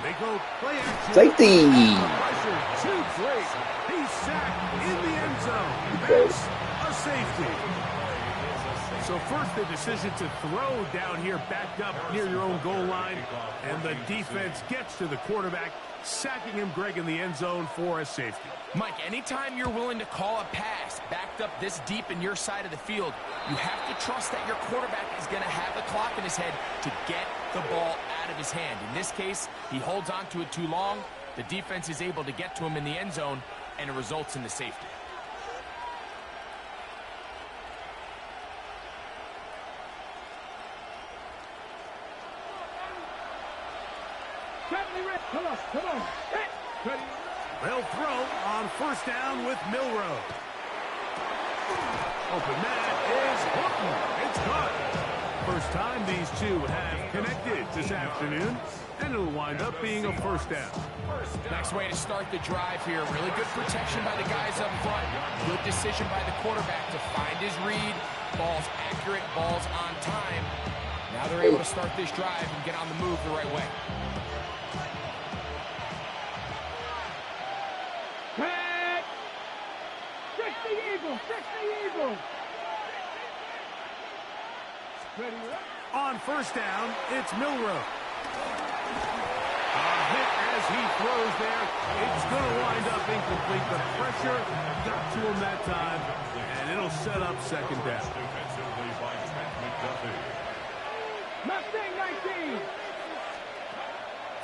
They go play action. Safety! Pressure too great. He's sacked in the end zone. That's a safety. So first the decision to throw down here backed up near your own goal line. And the defense gets to the quarterback, sacking him, Greg, in the end zone for a safety. Mike, anytime you're willing to call a pass backed up this deep in your side of the field, you have to trust that your quarterback is going to have the clock in his head to get the ball out of his hand. In this case, he holds on to it too long. The defense is able to get to him in the end zone, and it results in the safety. Come on, come on. Ready. They'll throw on first down with Milrow. Open man is Horton. It's caught. First time these two have connected this afternoon, and it'll wind up being a first down. Nice way to start the drive here. Really good protection by the guys up front. Good decision by the quarterback to find his read. Ball's accurate, ball's on time. Now they're able to start this drive and get on the move the right way. Back. Fix the Eagles, fix the Eagles. Ready, On first down, it's Milrow. A hit as he throws there. It's going to wind up incomplete. The pressure got to him that time, and it'll set up second down. Defensively by Trent McDuffie. Mustang 19.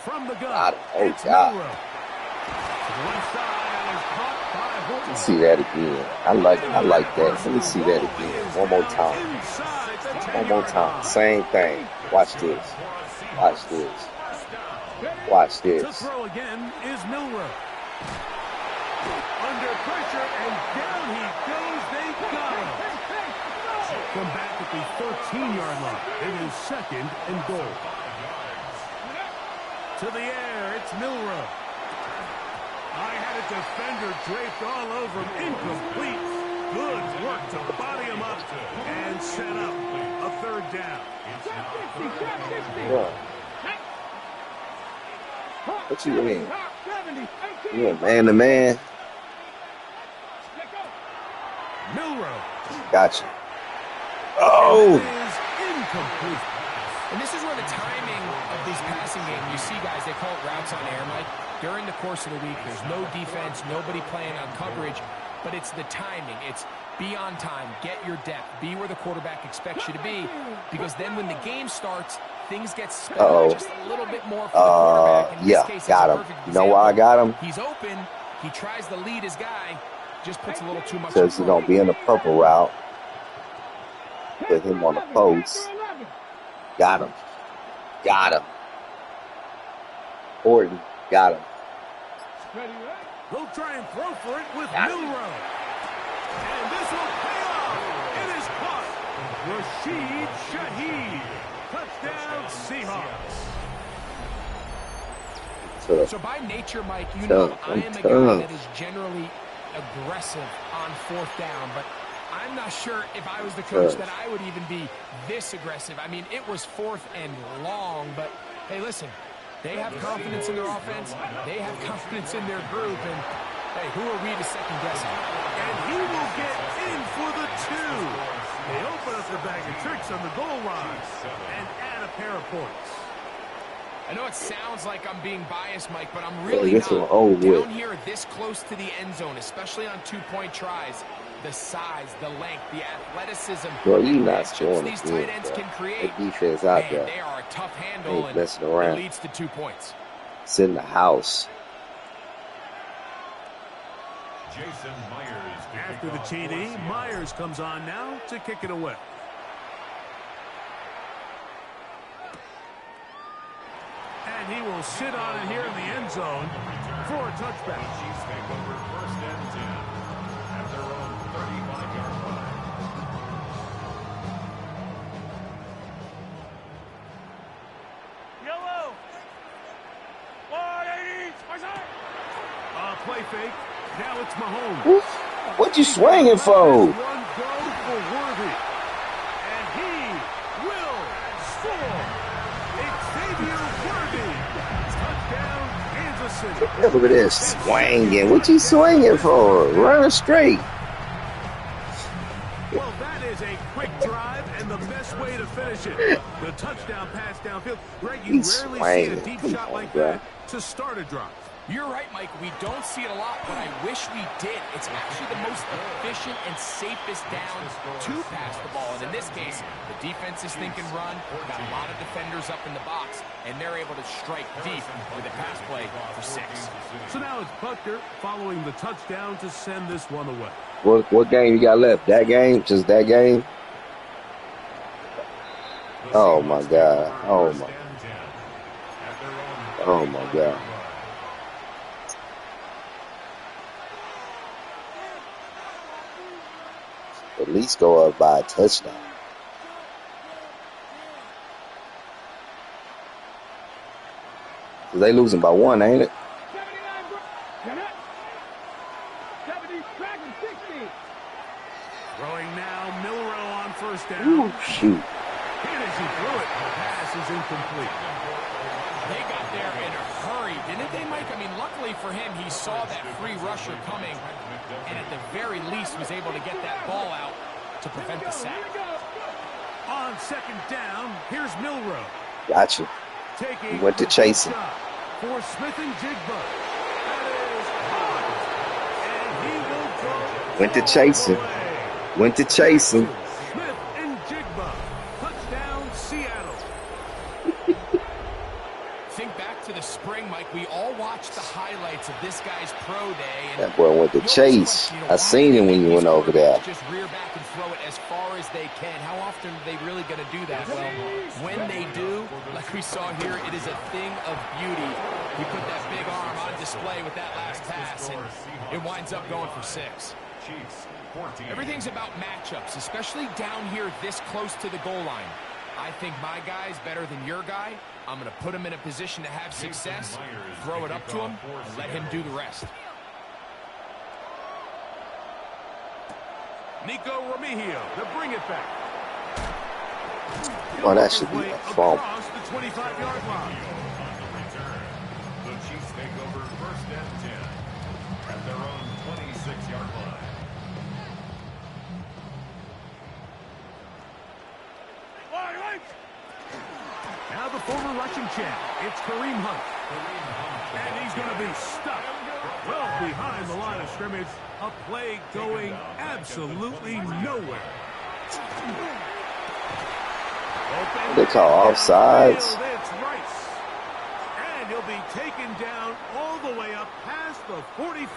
From the gun, God, oh it's God. Milrow. To the left side, and is caught by Horton. Let's see that again. I like that. Let me see that again. One more time. Inside the One more 10-yard time. line. Same thing. Watch this. Watch this. Watch To this. throw again is Milrow. Under pressure, and down he goes. They got him. From back at the 13-yard line, it is second and goal. To the air, it's Milrow. I had a defender draped all over him. Incomplete. Good work to body him up and set up a third down. Yeah. What you mean? You a man to man? Milrow. Gotcha. Oh! Is incomplete. And this is where the timing of these passing games, you see guys, they call it routes on air, Mike. During the course of the week, there's no defense, nobody playing on coverage, but it's the timing. It's be on time, get your depth, be where the quarterback expects you to be, because then when the game starts, things get sped up just a little bit more for the quarterback. In this Yeah, case, it's got a him. perfect You know why I example. got him? He's open, he tries to lead his guy, just puts a little too much Because he's going to be in the purple route. Put him on the post. Got him. Got him. Orton. Got him. He'll try and throw for it with Got him. Milroe. And this will pay off. It is caught. Rashid Shaheed. Touchdown, Seahawks. So by nature, Mike, you know I am a guy that is generally aggressive on fourth down, but I'm not sure if I was the coach that I would even be this aggressive. I mean, it was 4th and long, but hey, listen, they have confidence in their offense. They have confidence in their group, and hey, who are we to second guess it? And he will get in for the 2. They open up the bag of tricks on the goal line and add a pair of points. I know it sounds like I'm being biased, Mike, but I'm really not. Down here this close to the end zone, especially on 2-point tries, the size, the length, the athleticism, bro, you not scoring these tight ends can create. The defense out there. They are a tough handle, and messing around. It leads to 2 points. It's in the house. Jason Myers. After the TD, Myers comes on now to kick it away. And he will sit on it here in the end zone for a touchback. Chiefs take over 1st and 10 at their own 35-yard line. Yellow. 180. Play fake. Now it's Mahomes. What you swinging for? One go for Worthy. And he will score. Xavier Worthy. Touchdown, Kansas City. Look at this swinging. What you swinging for? Run straight. Well, that is a quick drive and the best way to finish it. The touchdown pass downfield. Greg, you rarely see a deep shot like that to start a drive. You're right, Mike. We don't see it a lot, but I wish we did. It's actually the most efficient and safest down to pass the ball. And in this case, the defense is thinking run. We've got a lot of defenders up in the box, and they're able to strike deep with a pass play for 6. So now it's Butker following the touchdown to send this one away. What game you got left? That game? Just that game? Oh, my God. Oh, my God. At least go up by a touchdown. They losing by 1, ain't it? 70, 60. Throwing now, Milroe on 1st down. Ooh, shoot. And as he threw it, the pass is incomplete. They got there in a hurry, didn't they, Mike? I mean, luckily for him, he saw that free rusher coming, and at the very least was able to get that ball out to prevent the sack. On 2nd down, here's Milroe. Gotcha. Taking He went to chasing. For Smith and Jigba. That is high. And he will go. Went to chasing. Went to chasing. Smith and Jigba. Touchdown, Seattle. Think back to the spring, Mike. We all watched the highlights of this guy's pro day. And That boy went to chase. I seen him when you went over there. just rear back and throw it as far as they can. How often are they really going to do that? Well, when they do, like we saw here, it is a thing of beauty. He put that big arm on display with that last pass, and it winds up going for 6. Chiefs 14. Everything's about matchups, especially down here this close to the goal line. I think my guy's better than your guy. I'm going to put him in a position to have success, throw it up to him, and let him do the rest. Nico Remigio to bring it back. Oh, that should be a fumble. Across the 25-yard line. The Chiefs take over 1st and 10 at their own 26-yard line. Now the former rushing champ, it's Kareem Hunt. And he's going to be stuck well behind the line of scrimmage. A play going absolutely nowhere. They call offsides. It's Rice. And he'll be taken down all the way up past the 45.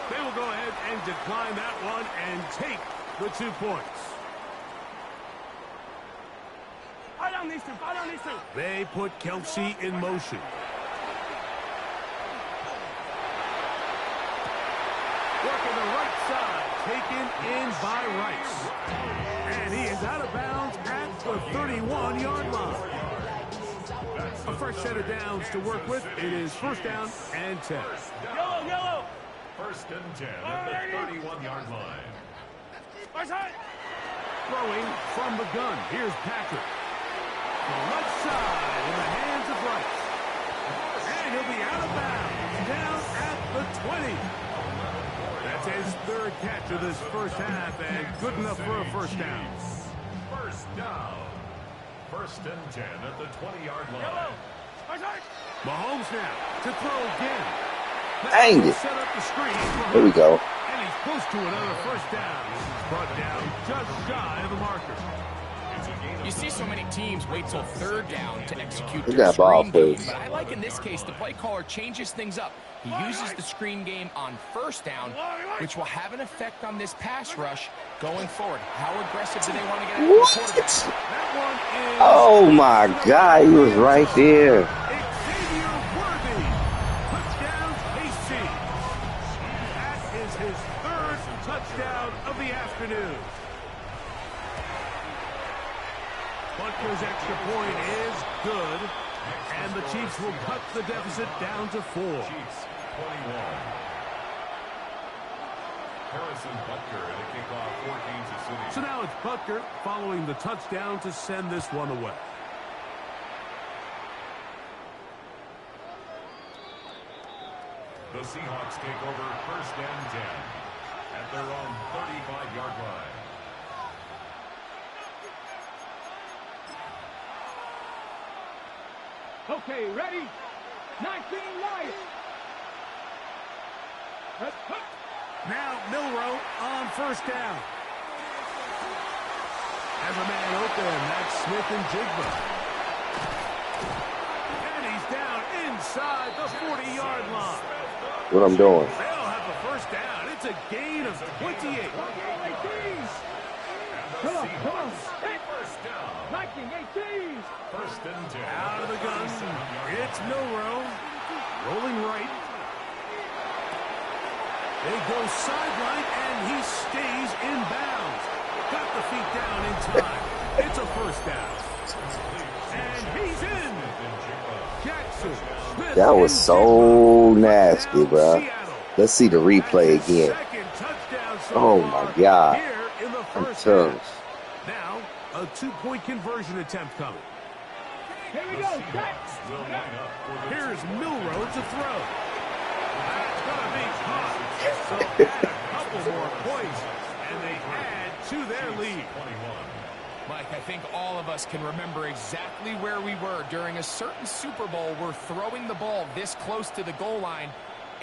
They will go ahead and decline that one and take the 2 points. They put Kelsey in motion. Working the right side, taken in by Rice. And he is out of bounds at the 31-yard line. A fresh set of downs to work with. It is first down and 10. Yellow. First and 10 at the 31-yard line. Throwing from the gun. Here's Patrick. The right side in the hands of Rice. And he'll be out of bounds down at the 20. That's his third catch of this first half and good enough for a first down. First down. First and 10 at the 20-yard line. Mahomes now to throw again. Dang it. Set up the screen. Here we go. And he's close to another first down. Brought down just shy of the marker. You see so many teams wait till third down to execute Look their at that ball, screen game, please. but I like in this case the play caller changes things up. He uses the screen game on first down, which will have an effect on this pass rush going forward. How aggressive do they want to get after the quarterback? That one is Oh my God, he was right there. Xavier Worthy. Touchdown, KC. That is his third touchdown of the afternoon. Butker's extra point is good, and the Chiefs will cut the deficit down to 4. Chiefs 21. Harrison Butker at a kickoff for Kansas City. So now it's Butker following the touchdown to send this one away. The Seahawks take over first and 10 at their own 35-yard line. Okay, ready? 19 Lions. Now Milroe on first down. As a man open, that's Smith and Jigba. And he's down inside the 40-yard line. What I'm doing. They'll have the first down. It's a gain of 28. Come on. First down. 19-18. First and 10. Out of the gun. It's Milroe. Rolling right. They go sideline, and he stays in bounds. Got the feet down in time. It's a first down. And he's in. Jackson Smith. That was so nasty, bro. Let's see the replay again. Oh my God. I'm tough. Now, a 2-point conversion attempt coming. Here we go. Will line up for the Here's Milroe to throw. That's going to be caught. So add a couple more points, and they add to their lead. 21. Mike, I think all of us can remember exactly where we were during a certain Super Bowl where throwing the ball this close to the goal line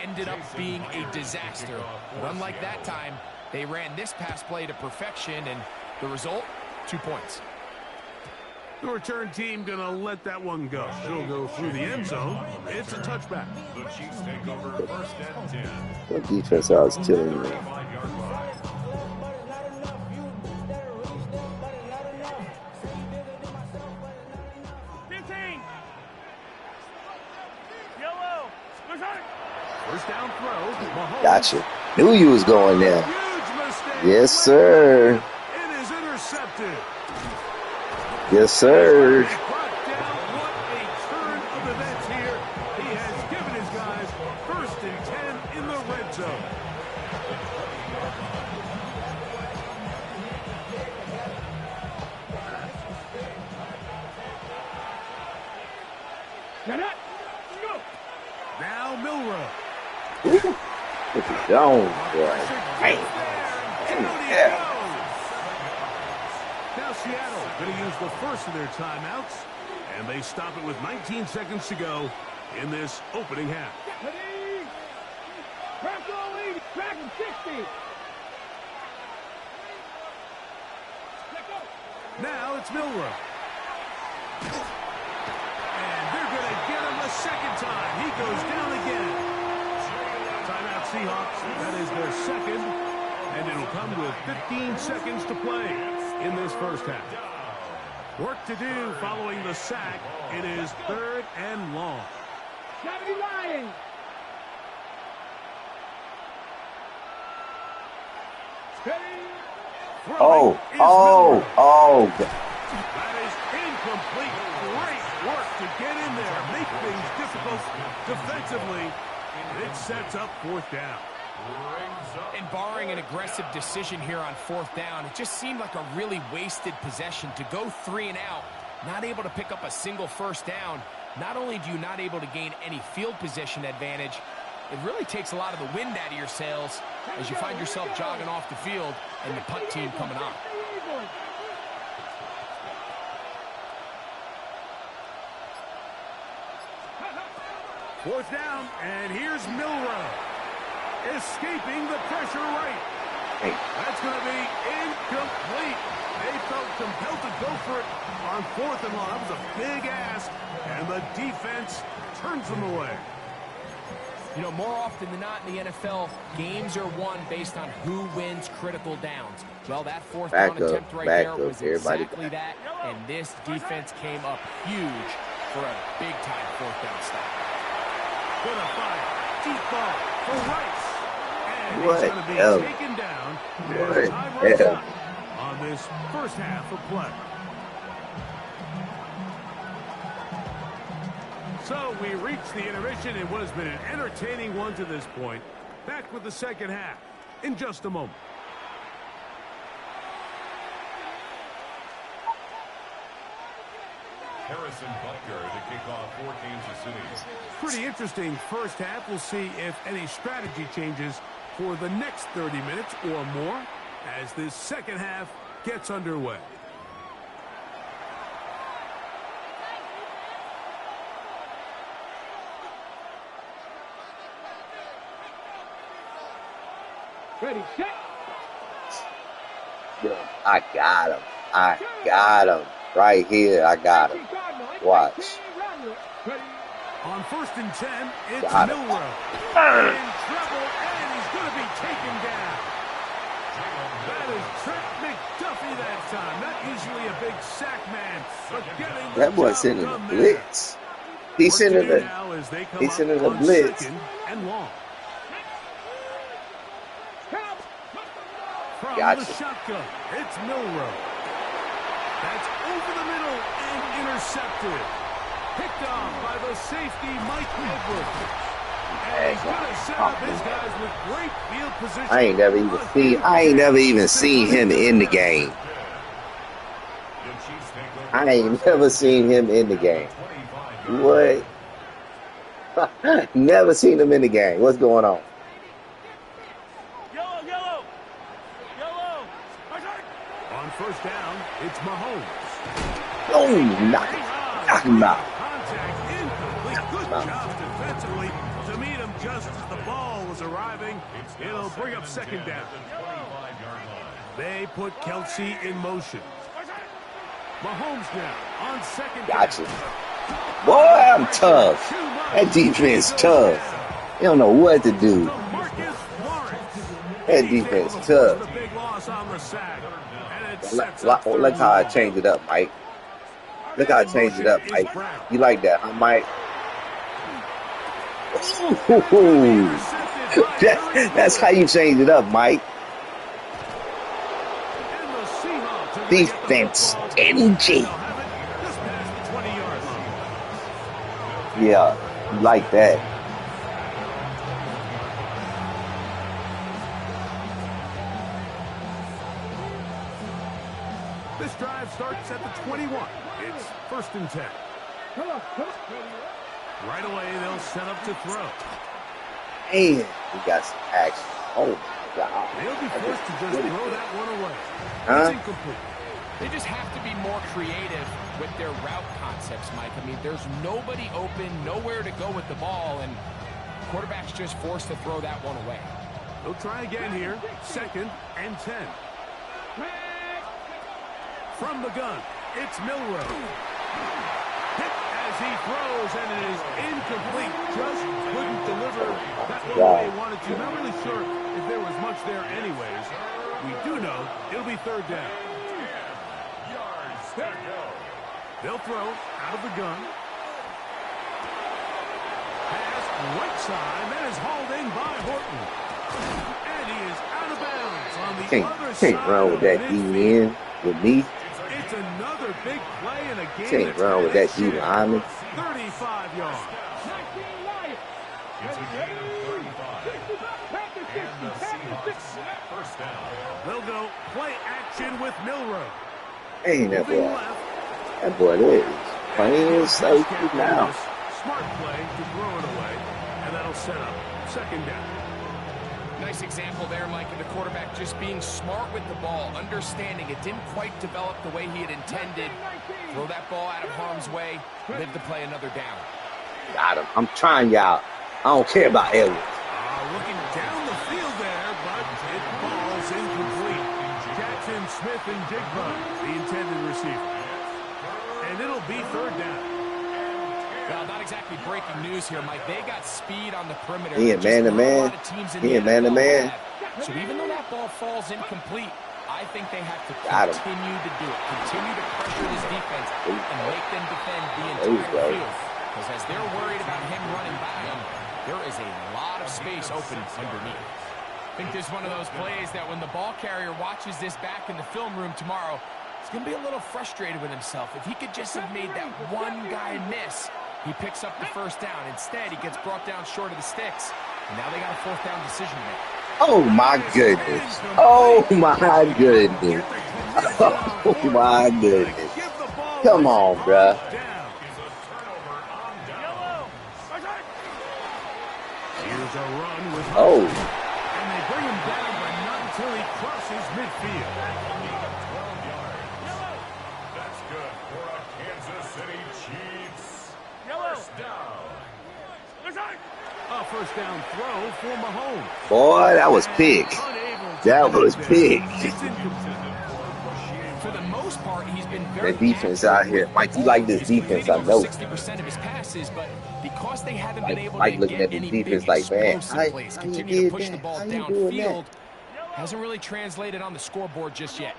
ended up being a disaster. But unlike that time, they ran this pass play to perfection, and the result, 2 points. The return team going to let that one go. She'll go through the end zone. It's a touchback. The Chiefs take over first and 10. The defense I was killing me. 35-yard line. First down throw. Mahomes. Gotcha. Knew you was going there. Huge mistake. Yes, sir. It is intercepted. Yes, sir. Brought down. What a turn of events here. He has given his guys first and 10 in the red zone. Now Milroe. Look at Jones, boy. Hey. Yeah. Now Seattle going to use the first of their timeouts, and they stop it with 19 seconds to go in this opening half. Dragon 60. Now it's Milroe. And they're going to get him a second time. He goes down again. Timeout Seahawks. That is their second. And it'll come with 15 seconds to play in this first half. Work to do following the sack. It is 3rd and long. 70 Lions. Oh. That is incomplete. Great work to get in there, make things difficult defensively. It sets up 4th down. And barring an aggressive decision here on 4th down, it just seemed like a really wasted possession to go 3 and out, not able to pick up a single 1st down. Not only do you not able to gain any field position advantage, it really takes a lot of the wind out of your sails as you find yourself jogging off the field and the punt team coming on. 4th down, and here's Milroe. Escaping the pressure right. That's going to be incomplete. They felt compelled to go for it on 4th and long. That was a big ask, and the defense turns them away. You know, more often than not in the NFL, games are won based on who wins critical downs. Well, that 4th down attempt right there was exactly that, and this defense came up huge for a big-time 4th down stop. With a fire, deep ball for Rice. And he's going to be taken down as time runs out on this first half of play. So we reach the intermission in what has been an entertaining one to this point. Back with the second half in just a moment. Harrison Butker to kick off for Kansas City. Pretty interesting first half. We'll see if any strategy changes for the next 30 minutes or more as this second half gets underway. Ready, set. I got him. Right here, I got him. Watch. On 1st and 10, it's Milroe. In trouble, and he's going to be taken down. That is Trent McDuffie that time. Not usually a big sack man, but getting the that boy job sending done a there. blitz. He's sending a blitz. And long. From Gotcha. the shotgun, it's Milroe. That's over the middle and intercepted. Picked off by the safety, Mike Edwards. And he's going to set up his guys with great field position. I ain't never even seen him in the game. I ain't never seen him in the game. What? Never seen him in the game. What's going on? Yellow. On 1st down, it's Mahomes. Oh, knock him out. Contact incomplete. Good job defensively to meet him just as the ball was arriving. It'll bring up 2nd down. They put Kelce in motion. Mahomes now on 2nd down. Gotcha. Boy, I'm tough. That defense tough. They don't know what to do. That defense tough. Look how I changed it up, Mike. Look how I changed it up, Mike. You like that, huh, Mike? Ooh. That's how you change it up, Mike. Defense stingy. Yeah, you like that. This drive starts at the 21. It's 1st and 10. Right away, they'll set up to throw. And we got some action. Oh, my God. They'll be forced to just throw that one away. Huh? It's incomplete. They just have to be more creative with their route concepts, Mike. I mean, there's nobody open, nowhere to go with the ball, and quarterback's just forced to throw that one away. They'll try again here. 2nd and 10. From the gun, it's Milroe. Hit as he throws, and it is incomplete. Just couldn't deliver that one the way he wanted to. Not really sure if there was much there anyways. We do know it'll be 3rd down. 10 yards to go. They'll throw out of the gun. Pass right side. That is hauled in by Horton. And he is out of bounds on the other side. Can't run with that DN with me. It's another big play in a game. Can't run with that D lineman. 35 yards. It's a gain of 35. And the Seahawks first down. They'll go play action with Milroe. Ain't that Moving boy. left. That boy is playing safety now. Smart play to throw it away, and that'll set up second down. Nice example there, Mike, of the quarterback just being smart with the ball, understanding it didn't quite develop the way he had intended. Throw that ball out of harm's way, live to play another down. Got him. I'm trying y'all. I don't care about Edwards. Looking down the field there, but it falls incomplete. Jackson Smith and Jigba, the intended receiver. And it'll be third down. Well, not exactly breaking news here, Mike. They got speed on the perimeter. He a man-to-man. He a man-to-man. So even though that ball falls incomplete, I think they have to Got him. continue to do it. Continue to pressure this defense and make them defend the There you entire go. field. Because as they're worried about him running by them, there is a lot of space open underneath. I think this is one of those plays that when the ball carrier watches this back in the film room tomorrow, he's going to be a little frustrated with himself. If he could just have made that one guy miss, he picks up the first down. Instead, he gets brought down short of the sticks. And now they got a fourth down decision to make. Oh my goodness. Oh my goodness. Oh my goodness. Come on, bruh. Here's a run with Oh. and they bring him down, but not until he crosses midfield. 12 yards. That's good for a Kansas City Chiefs. First down. A first down throw for Mahomes. Boy, that was big. Unable to That was connect big. there. It's incomplete. For the most part, he's been very That defense out here. Mike, you like this defense, I know. 60% of his passes, but because they haven't been able Mike to looking get at the any defense big like, man, explosive plays, how you continue to did push the that? ball How you doing downfield, that? hasn't really translated on the scoreboard just yet.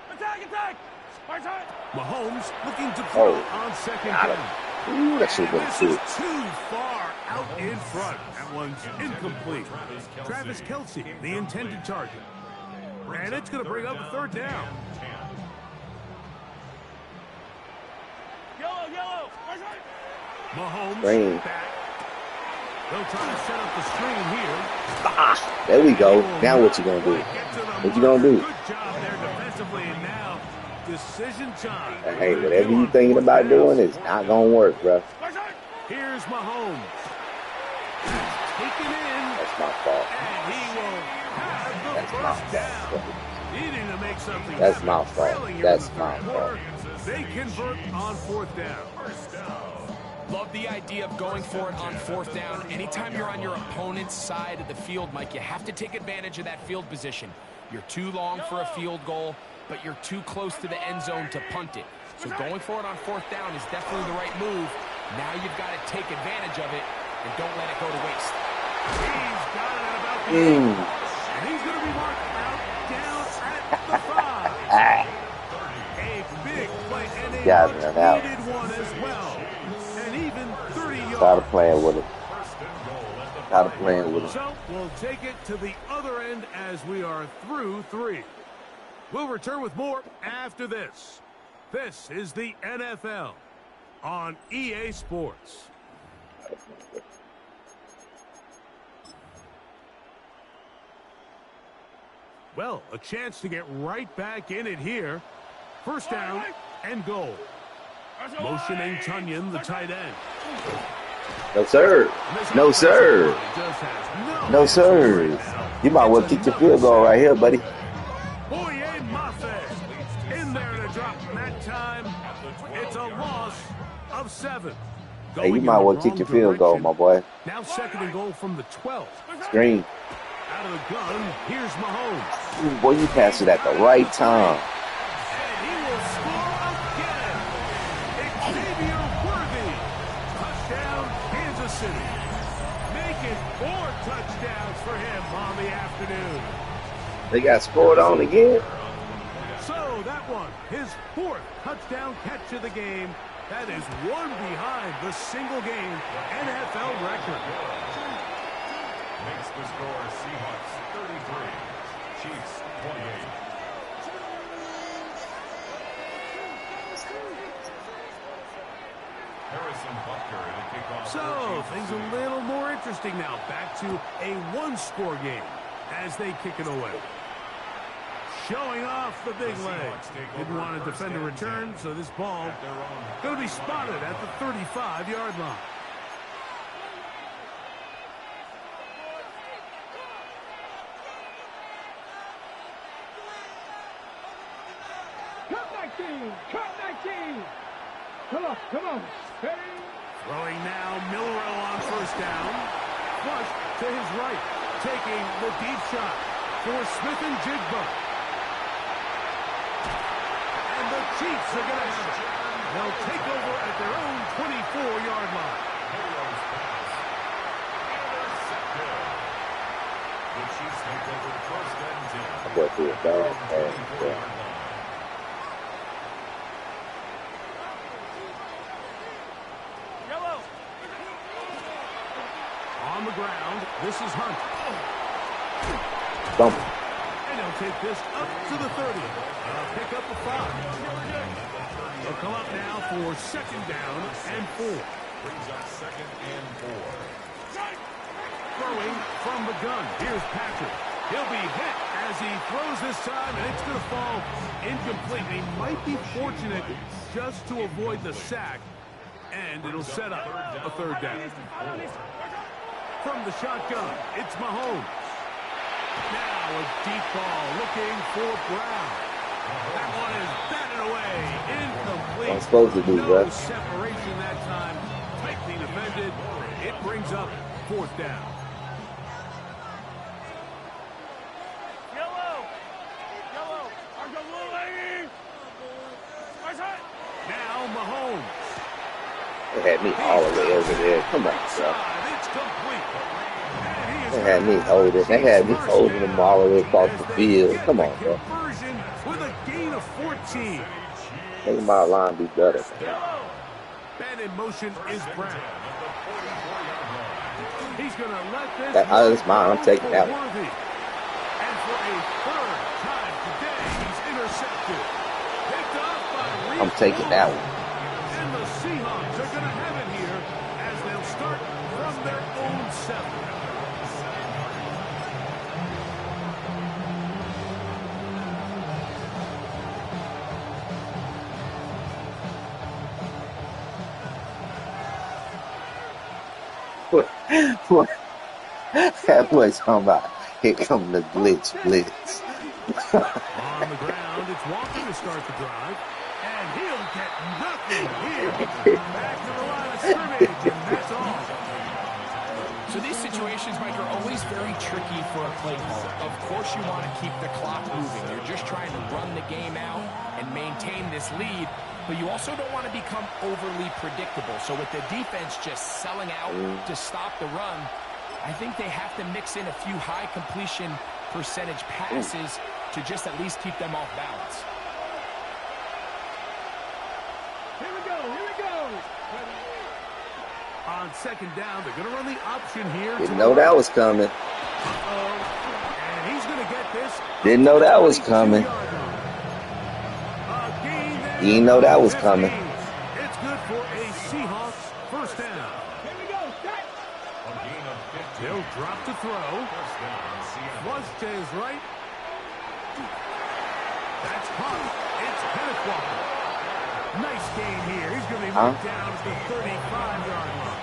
Mahomes looking to throw Oh, on second got him. down. Ooh, that should have This been is good. too far out in front. That one's incomplete. Travis Kelce, the intended target. And it's going to bring up a third down. Mahomes Green. back. They'll try to set up the screen here. Ah, there we go. Now what you gonna do? What you gonna do? Good job there defensively, and now decision time. Hey, whatever you thinking about doing is not gonna work, bro. Here's Mahomes. Taken in, That's my fault. and he will have the That's my first down. fault. Needing to make something That's happen. my fault. Trailing here That's in the my third quarter. They convert on fourth down. Love the idea of going for it on fourth down. Anytime you're on your opponent's side of the field, Mike, you have to take advantage of that field position. You're too long for a field goal, but you're too close to the end zone to punt it. So going for it on fourth down is definitely the right move. Now you've got to take advantage of it and don't let it go to waste. He's got it at about the 8. And he's going to be marked out down at the 5. A big play, and a Got it out. needed one as well. And even 30 yards. Started playing with it. Started playing with it. So we'll take it to the other end as we are through 3. We'll return with more after this. This is the NFL on EA Sports. Well, a chance to get right back in it here. First down and goal. Motioning Tunyon, the tight end. No, sir. No, sir. No, sir. You might well kick your field goal right here, buddy. Boye Mafe in there to drop that time. It's a loss of 7. Hey, you might well kick your field goal, my boy. Now second and goal from the 12. Screen. Out of the gun, here's Mahomes. Ooh, boy, you passed it at the right time. And he will score again. Xavier Worthy. Touchdown, Kansas City. Making 4 touchdowns for him on the afternoon. They got scored on again. So that one, his 4th touchdown catch of the game, That is one behind the single-game NFL record. Makes the score Seahawks 33, Chiefs 28. Harrison Butker to kick off. So, things a little more interesting now. Back to a one-score game as they kick it away. Showing off the big leg. Didn't want to defend a return, so this ball going to be spotted at the 35-yard line. Cut 19. Cut 19. Come on. Come on. Ready? Throwing now, Milroe on first down. Flush to his right. Taking the deep shot for Smith and Jigba. And the Chiefs are going to have it. They'll take over at their own 24-yard line. The Chiefs take over first and 10. I got through a bad pass. On the ground, this is Hunt. Dump. And he'll take this up to the 30. Pick up the 5. They'll come up now for second down and 4. Brings up second and 4. Throwing from the gun. Here's Patrick. He'll be hit as he throws this time, and it's going to fall incomplete. He might be fortunate just to avoid the sack, and it'll set up a third down. From the shotgun, it's Mahomes. Now a deep ball looking for Brown. That one is batted away. Incomplete. I'm supposed to do, no bro. separation that time. Tightly defended. It brings up fourth down. Now Mahomes. They had me all the way over there. Come on, bro. It's complete. They had me holding. They had me holding them all the way across the field. Come on, bro. Conversion with a gain of 14. Make my line be better. And in motion is Brown. He's going to let this. That's mine. I'm taking that one. And for a third time today, he's intercepted. Picked off by Reed. I'm taking that one. And the Seahawks are going to have it here as they'll start from their own 7. What? That boy's talking about, here come the blitz. On the ground, it's Walker to start the drive. And he'll get nothing here. Back to the line of scrimmage, and that's all. So these situations, Mike, are always very tricky for a play caller. Of course you want to keep the clock moving. You're just trying to run the game out and maintain this lead. But you also don't want to become overly predictable. So with the defense just selling out to stop the run, I think they have to mix in a few high completion percentage passes to just at least keep them off balance. Here we go. Here we go. On second down, they're going to run the option here. Didn't know that was coming. And he's going to get this. Didn't know that was coming. You didn't know that was coming. It's good for a Seahawks first down. Here we go. Set. They'll drop to throw. Flush to his right. That's Hunt. It's Kenneth Walker. Nice gain here. He's going to be moved down at the 35-yard line.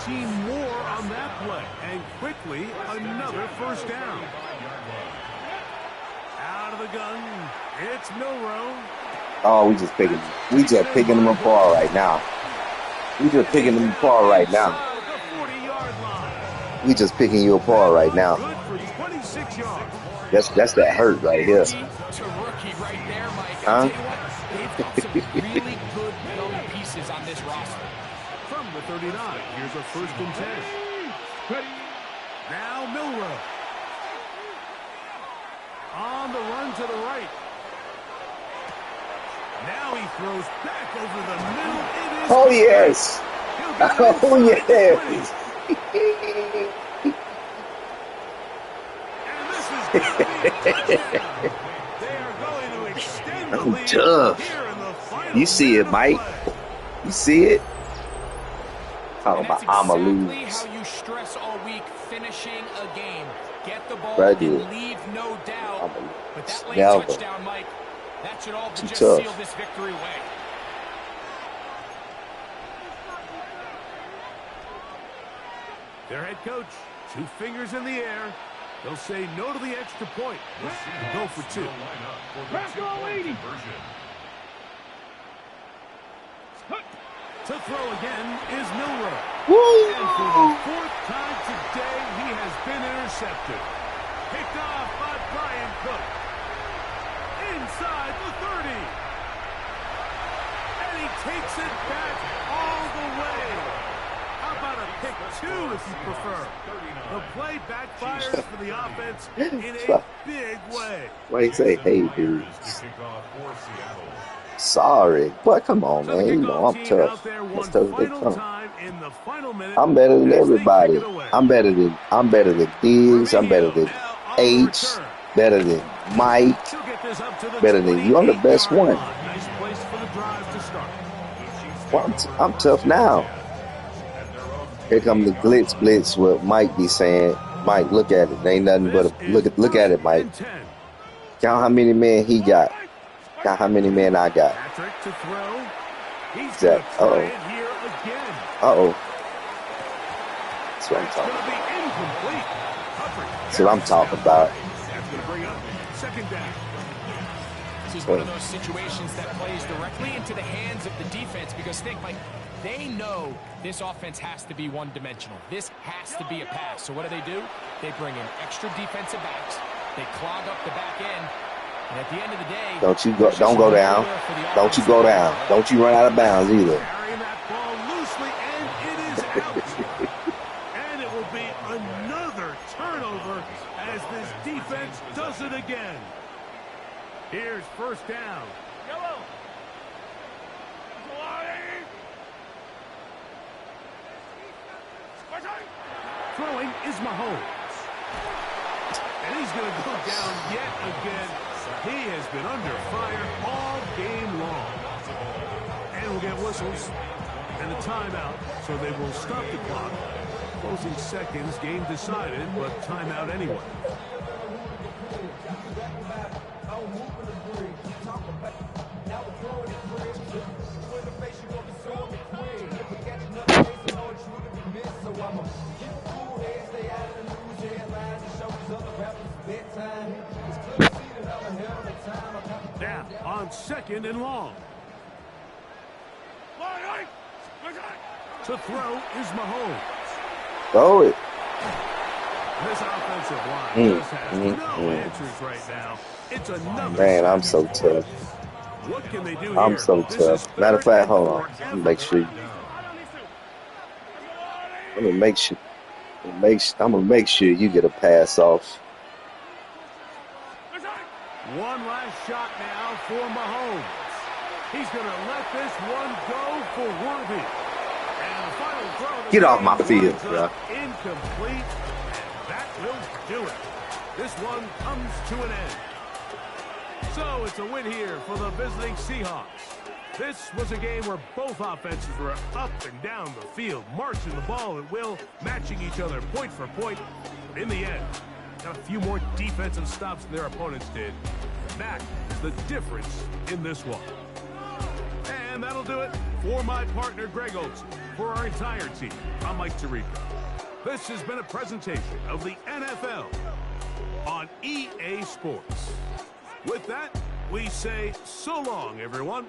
13 more on that play. And quickly, another first down. Out of the gun. It's Milroe. Oh, we just picking them apart right now. We just picking them apart right now. We just picking you apart right now. Good for 26 yards. That's that hurt right here. To rookie right there, Mike. Huh? They've got some really good young pieces on this roster. From the 39, here's a first and 10. Now Milroe. On the run to the right. Now he throws back over the middle. It is Oh, yes. Oh, yes. And this is going to be a touchdown. They are going to extend the lead tough. here in the final You see it, Mike? You see it? Talking about I'ma exactly lose. how you stress all week, finishing a game. Get the ball Right and there. leave no doubt. I'ma But that lose. late Never. touchdown, Mike, that should all Too just tough. seal this victory away. Their head coach, 2 fingers in the air. They'll say no to the extra point. Go for 2. Back on 80. To throw again is Milroe. Woo! And for the 4th time today, he has been intercepted. Picked off by Brian Cook. Inside the 30. And he takes it back all the way. How about a pick 2 if you prefer? The play backfires for the offense in a big way. Why you say, hey, dude? Sorry. But come on, man. You know, I'm tough. That's tough they come. I'm better than everybody. I'm better than Diggs. I'm better than H. Better than Mike. Better than you. I'm the best one. Well, I'm tough now. Here come the blitz what Mike be saying. Mike, look at it. There ain't nothing but a look at it, Mike. Count how many men he got. Count how many men I got. Exactly. Uh-oh. Uh-oh. That's what I'm talking about. That's what I'm talking about. This is one of those situations that plays directly into the hands of the defense because think, Mike, they know this offense has to be one-dimensional. This has to be a pass. So what do? They bring in extra defensive backs. They clog up the back end. And at the end of the day, don't go down. Don't you go down. Don't you run out of bounds either. Carrying that ball loosely, and it is out. And it will be another turnover as this defense does it again. Here's first down. Throwing is Mahomes. And he's going to go down yet again. He has been under fire all game long. And we'll get whistles and a timeout, so they will stop the clock. Closing seconds, game decided, but timeout anyway. Now, on 2nd and long. To throw is Mahomes. Throw it. This offensive line just has no answers right now. It's another. Man, I'm so tough. What can they do I'm here? so tough. Matter of fact, hold on. Let me make sure. I'm gonna make sure you get a pass off. One last shot now for Mahomes. He's going to let this one go for Worthy. And the final throw. Get off my field, bro. Incomplete. And that will do it. This one comes to an end. So it's a win here for the visiting Seahawks. This was a game where both offenses were up and down the field, marching the ball at will, matching each other point for point. But in the end, got a few more defensive stops than their opponents did. That is the difference in this one. And that'll do it for my partner, Greg Olson. For our entire team, I'm Mike Tirico. This has been a presentation of the NFL on EA Sports. With that, we say so long, everyone.